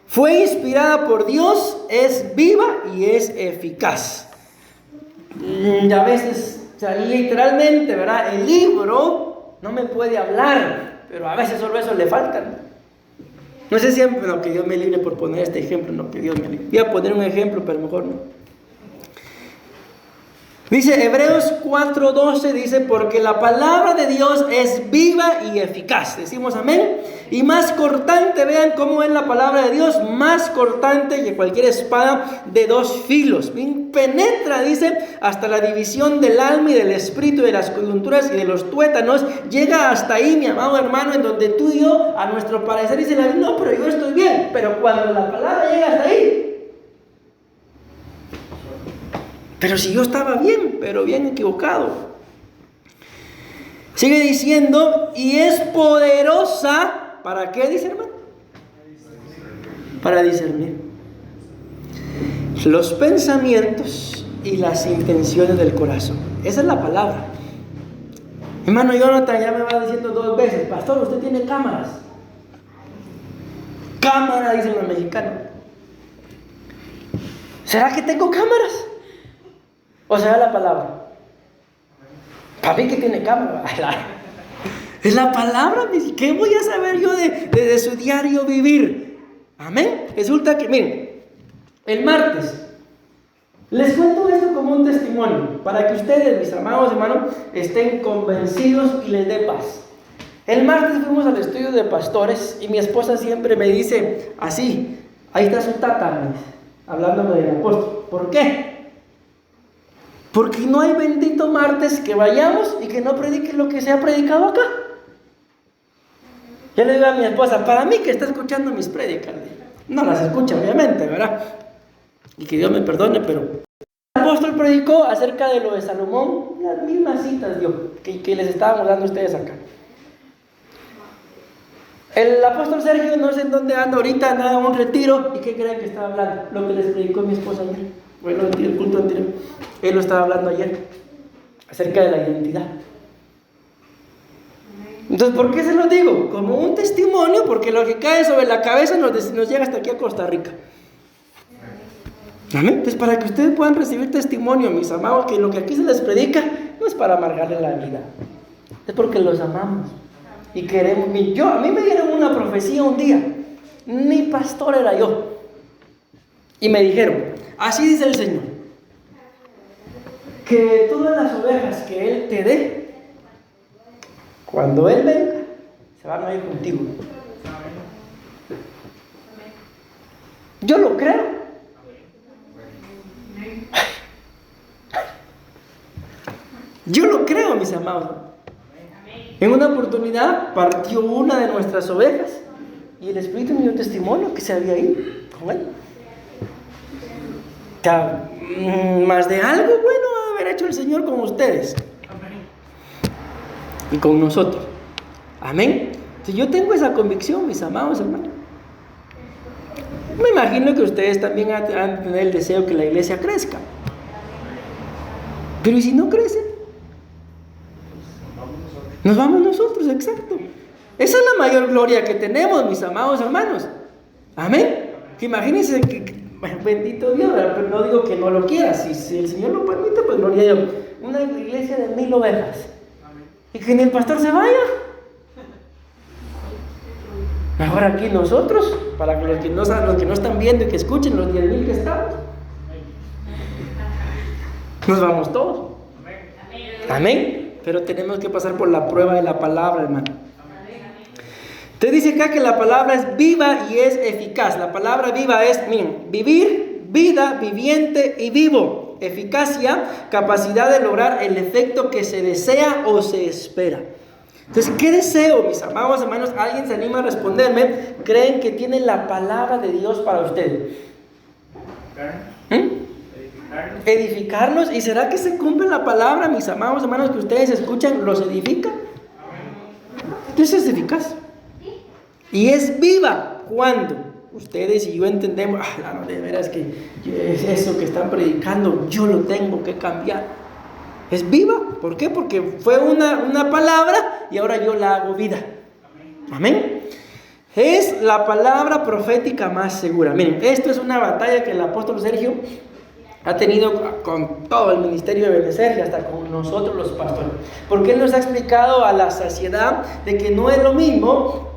Fue inspirada por Dios, es viva y es eficaz. Y a veces, o sea, literalmente, ¿verdad? El libro no me puede hablar, pero a veces solo eso le falta. No sé si, no, que Dios me libre por poner este ejemplo, no, que Dios me libre. Voy a poner un ejemplo, pero mejor no. Dice Hebreos 4:12, dice, porque la palabra de Dios es viva y eficaz. Decimos amén. Y más cortante, vean cómo es la palabra de Dios, más cortante que cualquier espada de dos filos. Penetra, dice, hasta la división del alma y del espíritu, de las coyunturas y de los tuétanos. Llega hasta ahí, mi amado hermano, en donde tú y yo, a nuestro parecer, dice la Biblia, no, pero yo estoy bien. Pero cuando la palabra llega hasta ahí, pero si yo estaba bien, pero bien equivocado. Sigue diciendo, y es poderosa, ¿para qué dice, hermano? Para discernir los pensamientos y las intenciones del corazón. Esa es la palabra. Hermano Jonathan ya me va diciendo 2 veces, pastor, usted tiene cámaras. Cámara, dicen los mexicanos. ¿Será que tengo cámaras? ¿O será la palabra? Para mí que tiene cámara. Es la palabra. ¿Qué voy a saber yo de su diario vivir? Amén. Resulta que, miren, el martes les cuento esto como un testimonio, para que ustedes, mis amados hermanos, estén convencidos y les dé paz. El martes fuimos al estudio de pastores y mi esposa siempre me dice así, ahí está su tata, hablándome del apóstol. ¿Por qué? Porque no hay bendito martes que vayamos y que no predique lo que se ha predicado acá. Ya le digo a mi esposa, para mí que está escuchando mis prédicas, no las escucha obviamente, ¿verdad? Y que Dios me perdone, pero el apóstol predicó acerca de lo de Salomón, las mismas citas que les estábamos dando a ustedes acá. El apóstol Sergio, no sé en dónde anda ahorita, anda en un retiro, ¿y qué creen que estaba hablando? Lo que les predicó mi esposa ayer, bueno, el culto anterior, él lo estaba hablando ayer, acerca de la identidad. Entonces, ¿por qué se lo digo? Como un testimonio, porque lo que cae sobre la cabeza nos llega hasta aquí a Costa Rica. Amén. Entonces, para que ustedes puedan recibir testimonio, mis amados, que lo que aquí se les predica no es para amargarle la vida, es porque los amamos y queremos. A mí me dieron una profecía un día, ni pastor era yo, y me dijeron, así dice el Señor, que todas las ovejas que Él te dé, cuando Él venga, se van a ir contigo. Yo lo creo. Yo lo creo, mis amados. En una oportunidad partió una de nuestras ovejas y el Espíritu me dio testimonio que se había ido con Él. Más de algo bueno haber hecho el Señor con ustedes y con nosotros. Amén. Si yo tengo esa convicción, mis amados hermanos, me imagino que ustedes también han de tener el deseo que la iglesia crezca. Pero ¿y si no crece? Nos vamos nosotros, exacto. Esa es la mayor gloria que tenemos, mis amados hermanos. Amén. Que imagínense que bendito Dios, pero no digo que no lo quiera. Si el Señor lo permite, pues gloria a Dios. Una iglesia de 1000 ovejas. y que ni el pastor se vaya. Ahora aquí nosotros, para que los que no están viendo y que escuchen, los 10,000 que estamos, nos vamos todos. Amén. Pero tenemos que pasar por la prueba de la palabra, hermano. Te dice acá que la palabra es viva y es eficaz. La palabra viva es, miren, vivir, vida, viviente y vivo. Eficacia, capacidad de lograr el efecto que se desea o se espera. Entonces, ¿qué deseo, mis amados hermanos? ¿Alguien se anima a responderme? ¿Creen que tienen la palabra de Dios para ustedes? Edificarnos. ¿Y será que se cumple la palabra, mis amados hermanos, que ustedes escuchan, los edifica? Entonces es eficaz. Y es viva. ¿Cuándo? Ustedes y yo entendemos, no, de veras que eso que están predicando, yo lo tengo que cambiar. Es viva. ¿Por qué? Porque fue una palabra y ahora yo la hago vida. Amén. Es la palabra profética más segura. Miren, esto es una batalla que el apóstol Sergio ha tenido con todo el ministerio de Benecer y hasta con nosotros los pastores. Porque él nos ha explicado a la saciedad de que no es lo mismo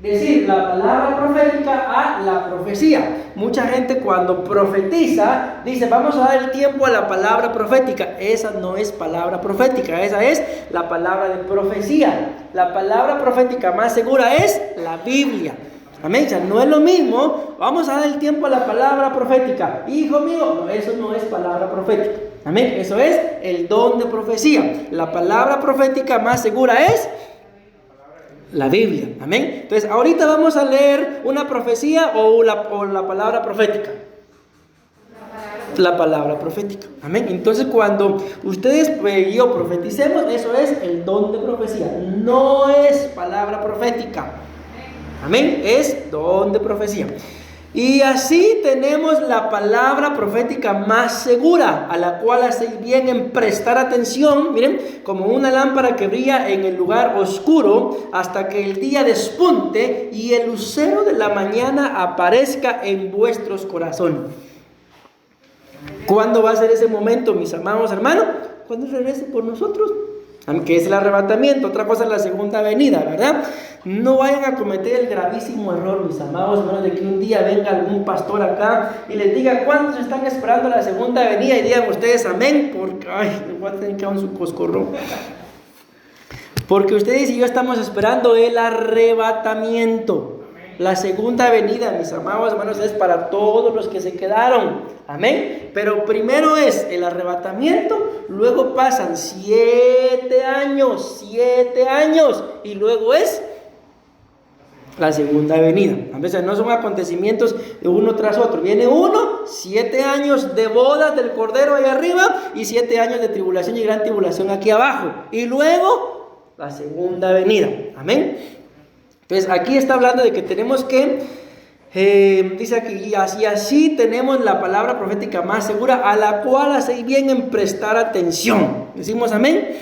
decir la palabra profética a la profecía. Mucha gente cuando profetiza dice, vamos a dar el tiempo a la palabra profética. Esa no es palabra profética, esa es la palabra de profecía. La palabra profética más segura es la Biblia. Amén. O sea, no es lo mismo, vamos a dar el tiempo a la palabra profética. Hijo mío, no, eso no es palabra profética. Amén. Eso es el don de profecía. La palabra profética más segura es la Biblia. Amén. Entonces, ahorita vamos a leer una profecía o la palabra profética. La palabra profética. Amén. Entonces, cuando ustedes y yo profeticemos, eso es el don de profecía. No es palabra profética. Amén. Es don de profecía. Y así tenemos la palabra profética más segura, a la cual hacéis bien en prestar atención, miren, como una lámpara que brilla en el lugar oscuro hasta que el día despunte y el lucero de la mañana aparezca en vuestros corazones. ¿Cuándo va a ser ese momento, mis amados hermanos? Cuando Él regrese por nosotros. Que es el arrebatamiento. Otra cosa es la segunda venida, ¿verdad? No vayan a cometer el gravísimo error, mis amados hermanos, de que un día venga algún pastor acá y les diga cuántos están esperando la segunda venida y digan ustedes amén, porque les voy a tener que dar su coscorrón. Porque ustedes y yo estamos esperando el arrebatamiento. La segunda venida, mis amados hermanos, es para todos los que se quedaron. Amén. Pero primero es el arrebatamiento, luego pasan 7 años, y luego es la segunda venida. A veces no son acontecimientos de uno tras otro. Viene uno, 7 años de bodas del Cordero allá arriba y 7 años de tribulación y gran tribulación aquí abajo. Y luego la segunda venida. Amén. Entonces aquí está hablando de que tenemos que, dice aquí, y así tenemos la palabra profética más segura, a la cual hacéis bien en prestar atención. Decimos amén.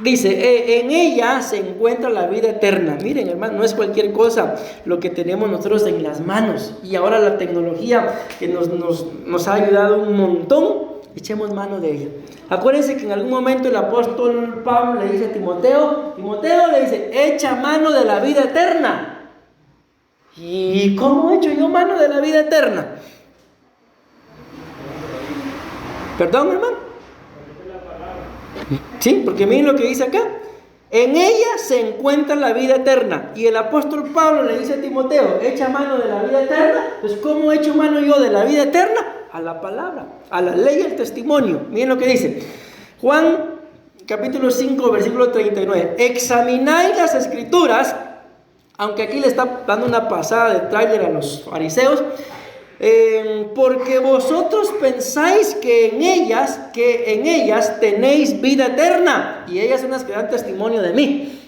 Dice, en ella se encuentra la vida eterna. Miren, hermano, no es cualquier cosa lo que tenemos nosotros en las manos. Y ahora la tecnología que nos ha ayudado un montón, echemos mano de ella. Acuérdense que en algún momento el apóstol Pablo le dice a Timoteo le dice, echa mano de la vida eterna. ¿Y cómo echo yo mano de la vida eterna? ¿Perdón, hermano? Sí, porque miren lo que dice acá. En ella se encuentra la vida eterna. Y el apóstol Pablo le dice a Timoteo, echa mano de la vida eterna. Pues ¿cómo echo mano yo de la vida eterna? A la palabra, a la ley y al testimonio. Miren lo que dice Juan capítulo 5 versículo 39. Examináis las escrituras, aunque aquí le está dando una pasada de tráiler a los fariseos, porque vosotros pensáis que en ellas tenéis vida eterna, y ellas son las que dan testimonio de mí.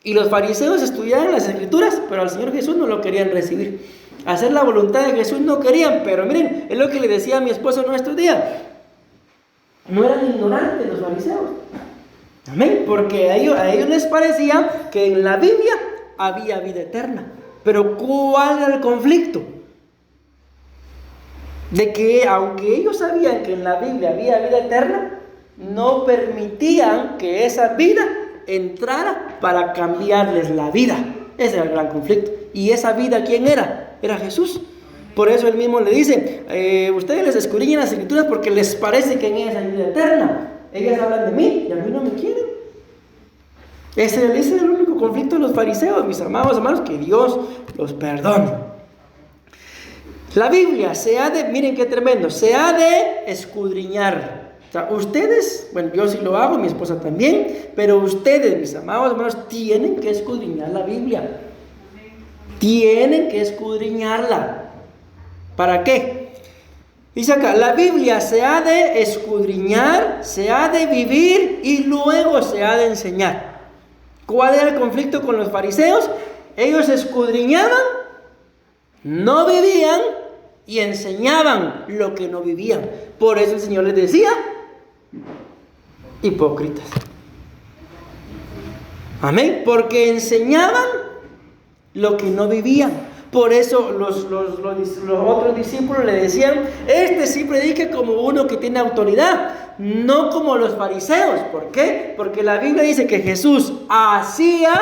Y los fariseos estudiaban las escrituras, pero al Señor Jesús no lo querían recibir. Hacer la voluntad de Jesús no querían, pero miren, es lo que le decía a mi esposo en nuestro día. No eran ignorantes los fariseos. Amén, porque a ellos les parecía que en la Biblia había vida eterna. Pero ¿cuál era el conflicto? De que aunque ellos sabían que en la Biblia había vida eterna, no permitían que esa vida entrara para cambiarles la vida. Ese era el gran conflicto. ¿Y esa vida quién era? Era Jesús. Por eso él mismo le dice, ustedes les escudriñan las escrituras porque les parece que en ellas hay vida eterna. Ellas hablan de mí y a mí no me quieren. Ese es el único conflicto de los fariseos, mis amados hermanos, que Dios los perdone. La Biblia miren qué tremendo, se ha de escudriñar. O sea, ustedes, bueno, yo sí lo hago, mi esposa también, pero ustedes, mis amados hermanos, tienen que escudriñar la Biblia. Tienen que escudriñarla. ¿Para qué? Dice acá, la Biblia se ha de escudriñar, se ha de vivir y luego se ha de enseñar. ¿Cuál era el conflicto con los fariseos? Ellos escudriñaban, no vivían y enseñaban lo que no vivían. Por eso el Señor les decía, hipócritas. Amén. Porque enseñaban lo que no vivían. Por eso los otros discípulos le decían, este sí predica como uno que tiene autoridad, no como los fariseos. ¿Por qué? Porque la Biblia dice que Jesús hacía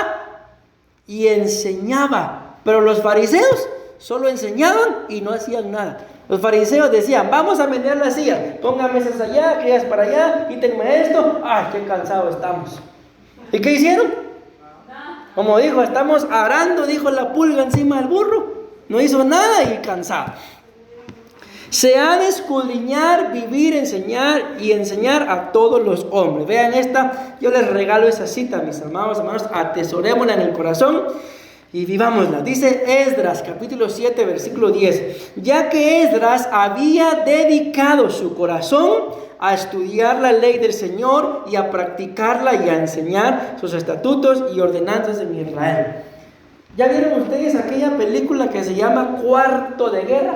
y enseñaba, pero los fariseos solo enseñaban y no hacían nada. Los fariseos decían, vamos a vender la silla, pongan mesas allá, aquellas para allá, quítenme esto. ¡Ay, qué cansados estamos! ¿Y qué hicieron? Como dijo, estamos arando, dijo la pulga encima del burro. No hizo nada y cansado. Se ha de escudriñar, vivir, enseñar y enseñar a todos los hombres. Vean esta, yo les regalo esa cita, mis amados hermanos, atesorémosla en el corazón y vivámosla. Dice Esdras, capítulo 7, versículo 10. Ya que Esdras había dedicado su corazón a estudiar la ley del Señor y a practicarla y a enseñar sus estatutos y ordenanzas en Israel. ¿Ya vieron ustedes aquella película que se llama Cuarto de Guerra?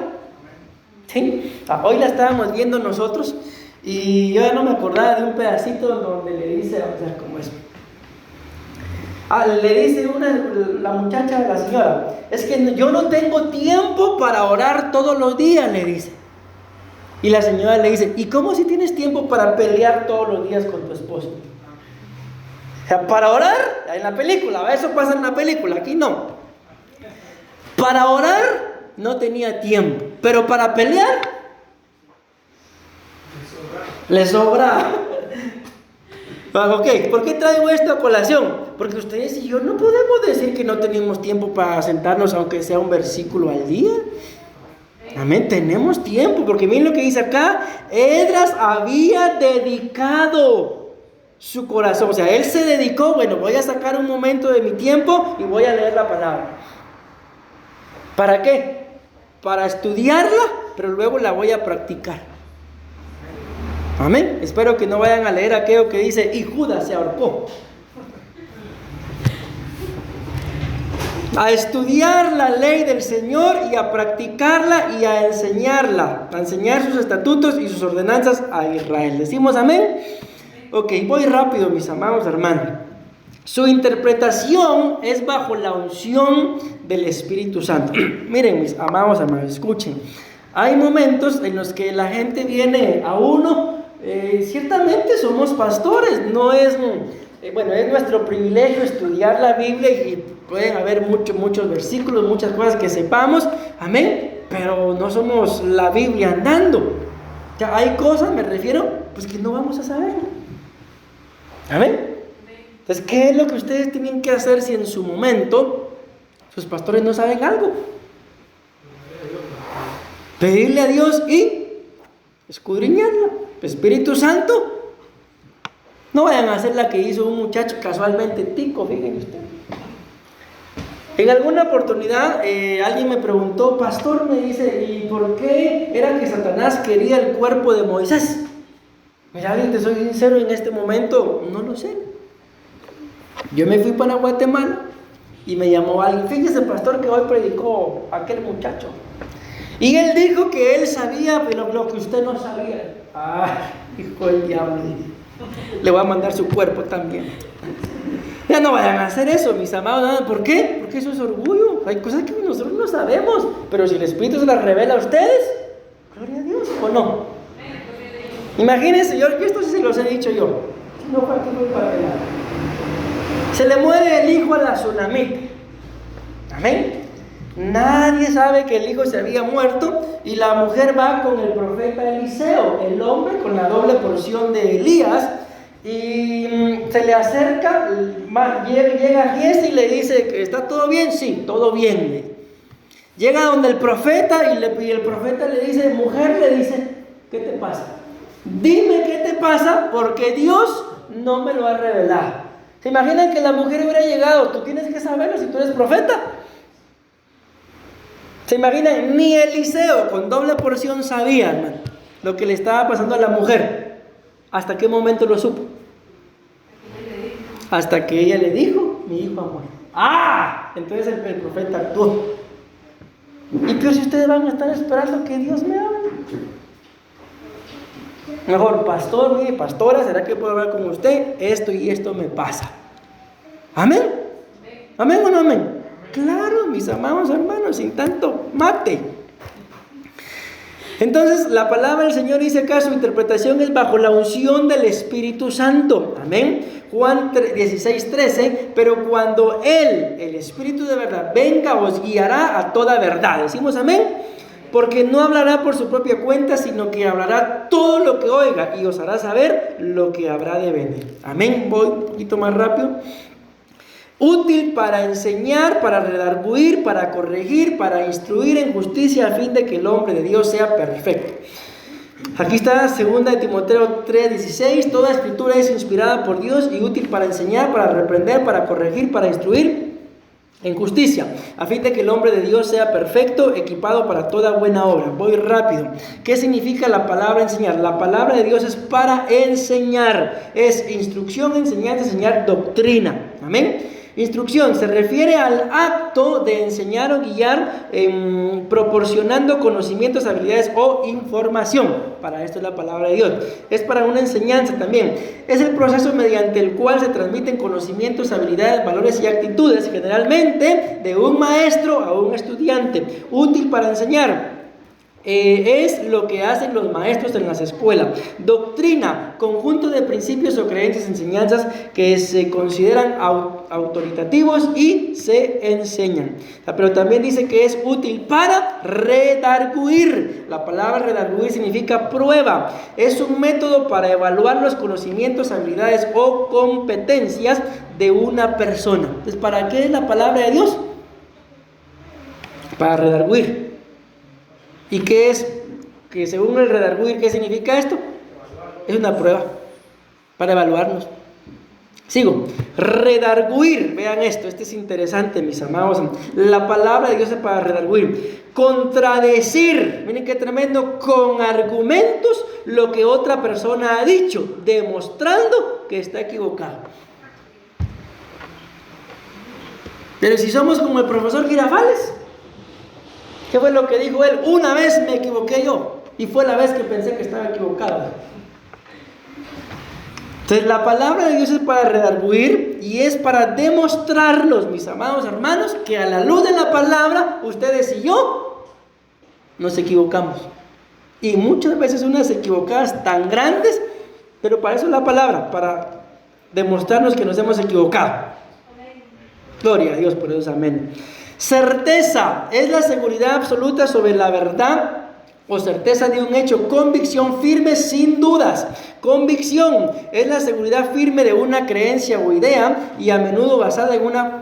¿Sí? Hoy la estábamos viendo nosotros y yo ya no me acordaba de un pedacito donde le dice, vamos a ver cómo es. Le dice la muchacha a la señora, es que yo no tengo tiempo para orar todos los días, le dice. Y la señora le dice, ¿y cómo si tienes tiempo para pelear todos los días con tu esposo? O sea, para orar, en la película, eso pasa en la película, aquí no. Para orar no tenía tiempo, pero para pelear le sobra. Ok, ¿por qué traigo esto a colación? Porque ustedes y yo no podemos decir que no tenemos tiempo para sentarnos aunque sea un versículo al día. Amén, tenemos tiempo, porque miren lo que dice acá, Esdras había dedicado su corazón, o sea, él se dedicó, bueno, voy a sacar un momento de mi tiempo y voy a leer la palabra. ¿Para qué? Para estudiarla, pero luego la voy a practicar. Amén, espero que no vayan a leer aquello que dice, y Judas se ahorcó. A estudiar la ley del Señor y a practicarla y a enseñarla, a enseñar sus estatutos y sus ordenanzas a Israel. ¿Decimos amén? Ok, voy rápido, mis amados hermanos. Su interpretación es bajo la unción del Espíritu Santo. Miren, mis amados hermanos, escuchen. Hay momentos en los que la gente viene a uno, ciertamente somos pastores, no es... Bueno, es nuestro privilegio estudiar la Biblia y pueden haber muchos versículos, muchas cosas que sepamos, amén, pero no somos la Biblia andando. Ya hay cosas, me refiero, pues que no vamos a saber. Amén. Entonces, ¿qué es lo que ustedes tienen que hacer si en su momento sus pastores no saben algo? Pedirle a Dios y escudriñarlo. Espíritu Santo. No vayan a hacer la que hizo un muchacho casualmente tico, fíjense ustedes. En alguna oportunidad alguien me preguntó, pastor, me dice, ¿y por qué era que Satanás quería el cuerpo de Moisés? Mira, alguien, te soy sincero, en este momento no lo sé. Yo me fui para Guatemala y me llamó alguien, fíjese, pastor, que hoy predicó aquel muchacho. Y él dijo que él sabía, pero lo que usted no sabía. Ay, hijo del diablo. Le voy a mandar su cuerpo también. Ya no vayan a hacer eso, mis amados. ¿Por qué? Porque eso es orgullo. Hay cosas que nosotros no sabemos, pero si el Espíritu se las revela a ustedes, gloria a Dios, ¿o no? Imagínense, yo esto sí se los he dicho yo. Si no, ¿para qué voy para allá? Se le muere el hijo a la tsunamita. Amén. Nadie sabe que el hijo se había muerto y la mujer va con el profeta Eliseo, el hombre con la doble porción de Elías, y se le acerca, llega a Giesi y le dice que está todo bien. Sí, todo bien. Llega donde el profeta y el profeta le dice, mujer, le dice, ¿qué te pasa? Dime qué te pasa, porque Dios no me lo ha revelado. ¿Se imaginan que la mujer hubiera llegado? Tú tienes que saberlo si tú eres profeta. ¿Se imaginan? Ni Eliseo con doble porción sabía, hermano, lo que le estaba pasando a la mujer. ¿Hasta qué momento lo supo? Hasta que ella le dijo, mi hijo ha muerto. ¡Ah! Entonces el profeta actuó. Y peor si ustedes van a estar esperando que Dios me hable. Mejor, pastor, mire, pastora, ¿será que puedo hablar con usted? Esto y esto me pasa. ¿Amén? ¿Amén o no amén? Claro, mis amados hermanos, sin tanto mate. Entonces, la palabra del Señor dice acá, su interpretación es bajo la unción del Espíritu Santo. Amén. Juan 16:13, pero cuando Él, el Espíritu de verdad, venga, os guiará a toda verdad. Decimos amén. Porque no hablará por su propia cuenta, sino que hablará todo lo que oiga y os hará saber lo que habrá de venir. Amén. Voy un poquito más rápido. Útil para enseñar, para redarguir, para corregir, para instruir en justicia, a fin de que el hombre de Dios sea perfecto. Aquí está 2 Timoteo 3:16. Toda escritura es inspirada por Dios y útil para enseñar, para reprender, para corregir, para instruir en justicia, a fin de que el hombre de Dios sea perfecto, equipado para toda buena obra. Voy rápido. ¿Qué significa la palabra enseñar? La palabra de Dios es para enseñar, es instrucción, enseñanza, enseñar doctrina. Amén. Instrucción se refiere al acto de enseñar o guiar, proporcionando conocimientos, habilidades o información. Para esto es la palabra de Dios. Es para una enseñanza también. Es el proceso mediante el cual se transmiten conocimientos, habilidades, valores y actitudes, generalmente de un maestro a un estudiante. Útil para enseñar. Es lo que hacen los maestros en las escuelas. Doctrina, conjunto de principios o creencias, enseñanzas que se consideran autoritativos y se enseñan. Pero también dice que es útil para redarguir. La palabra redarguir significa prueba. Es un método para evaluar los conocimientos, habilidades o competencias de una persona. Entonces, ¿para qué es la palabra de Dios? Para redarguir. ¿Y qué es? Que según el redarguir, ¿qué significa esto? Es una prueba para evaluarnos. Sigo. Redarguir. Vean esto, este es interesante, mis amados. La palabra de Dios es para redarguir. Contradecir. Miren qué tremendo. Con argumentos lo que otra persona ha dicho, demostrando que está equivocado. Pero si somos como el profesor Girafales, ¿qué fue lo que dijo él? Una vez me equivoqué yo y fue la vez que pensé que estaba equivocado. Entonces la palabra de Dios es para redarguir y es para demostrarnos, mis amados hermanos, que a la luz de la palabra, ustedes y yo nos equivocamos. Y muchas veces unas equivocadas tan grandes, pero para eso es la palabra, para demostrarnos que nos hemos equivocado. Gloria a Dios por eso, amén. Certeza es la seguridad absoluta sobre la verdad o certeza de un hecho. Convicción firme sin dudas. Convicción es la seguridad firme de una creencia o idea y a menudo basada en una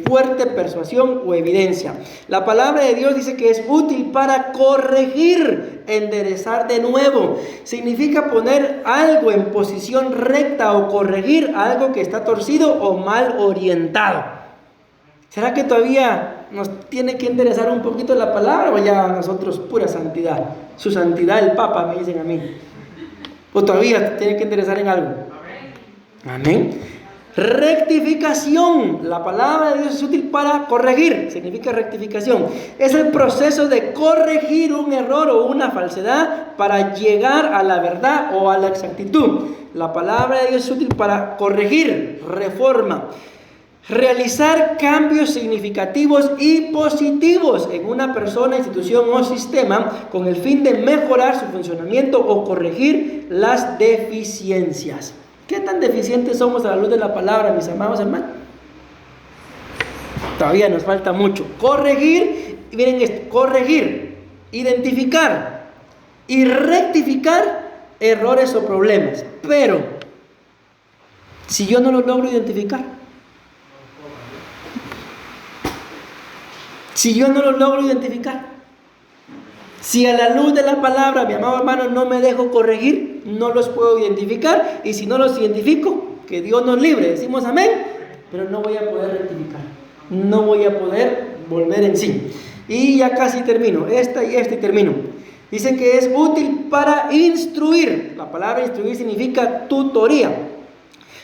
fuerte persuasión o evidencia. La palabra de Dios dice que es útil para corregir, enderezar de nuevo. Significa poner algo en posición recta o corregir algo que está torcido o mal orientado. ¿Será que todavía nos tiene que enderezar un poquito la palabra o ya nosotros pura santidad? Su santidad el Papa, me dicen a mí. ¿O todavía tiene que enderezar en algo? Amén. Rectificación. La palabra de Dios es útil para corregir. Significa rectificación. Es el proceso de corregir un error o una falsedad para llegar a la verdad o a la exactitud. La palabra de Dios es útil para corregir, reforma. realizar cambios significativos y positivos en una persona, institución o sistema con el fin de mejorar su funcionamiento o corregir las deficiencias. ¿Qué tan deficientes somos a la luz de la palabra, mis amados hermanos? Todavía nos falta mucho. Corregir, miren esto, corregir, identificar y rectificar errores o problemas. Pero, si yo no los logro identificar, si a la luz de la palabra, mi amado hermano, no me dejo corregir, no los puedo identificar, y si no los identifico, que Dios nos libre, decimos amén, pero no voy a poder rectificar, no voy a poder volver en sí. Y ya casi termino, esta y termino. Dice que es útil para instruir. La palabra instruir significa tutoría.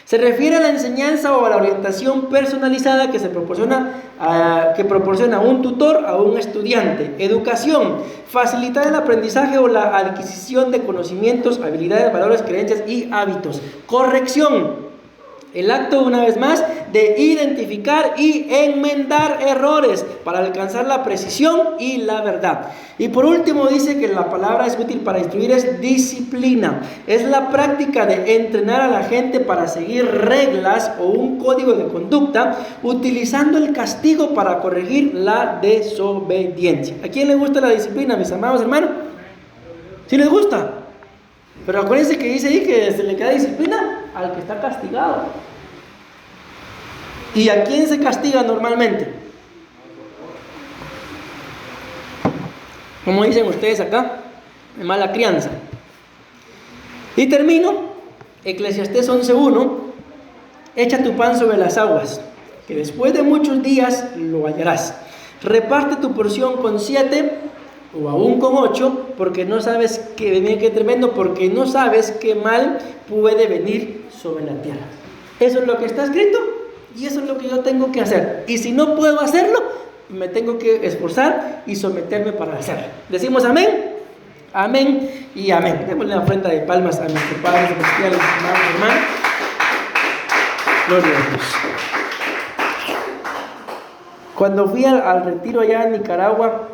Se refiere a la enseñanza o a la orientación personalizada que proporciona un tutor a un estudiante. Educación, facilitar el aprendizaje o la adquisición de conocimientos, habilidades, valores, creencias y hábitos. Corrección, el acto, una vez más, de identificar y enmendar errores para alcanzar la precisión y la verdad. Y por último dice que la palabra es útil para instruir, es disciplina. Es la práctica de entrenar a la gente para seguir reglas o un código de conducta, utilizando el castigo para corregir la desobediencia. ¿A quién le gusta la disciplina, mis amados hermanos? ¿Sí les gusta? Pero acuérdense que dice ahí que se le queda disciplina al que está castigado. ¿Y a quién se castiga normalmente? Como dicen ustedes acá, de mala crianza. Y termino, Eclesiastés 11:1, echa tu pan sobre las aguas, que después de muchos días lo hallarás. Reparte tu porción con 7 o aún con 8, porque no sabes qué tremendo, porque no sabes qué mal puede venir sobre la tierra. Eso es lo que está escrito y eso es lo que yo tengo que hacer. Y si no puedo hacerlo, me tengo que esforzar y someterme para hacerlo. Decimos amén, amén y amén. Démosle la ofrenda de palmas a nuestro Padre Celestial, hermano. Gloria a Dios. Cuando fui al retiro allá en Nicaragua,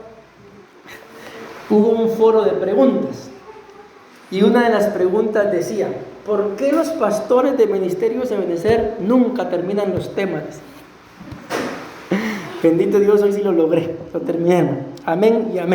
hubo un foro de preguntas y una de las preguntas decía: ¿por qué los pastores de Ministerios de Benecer nunca terminan los temas? Bendito Dios, hoy sí lo logré, lo terminé. Amén y amén.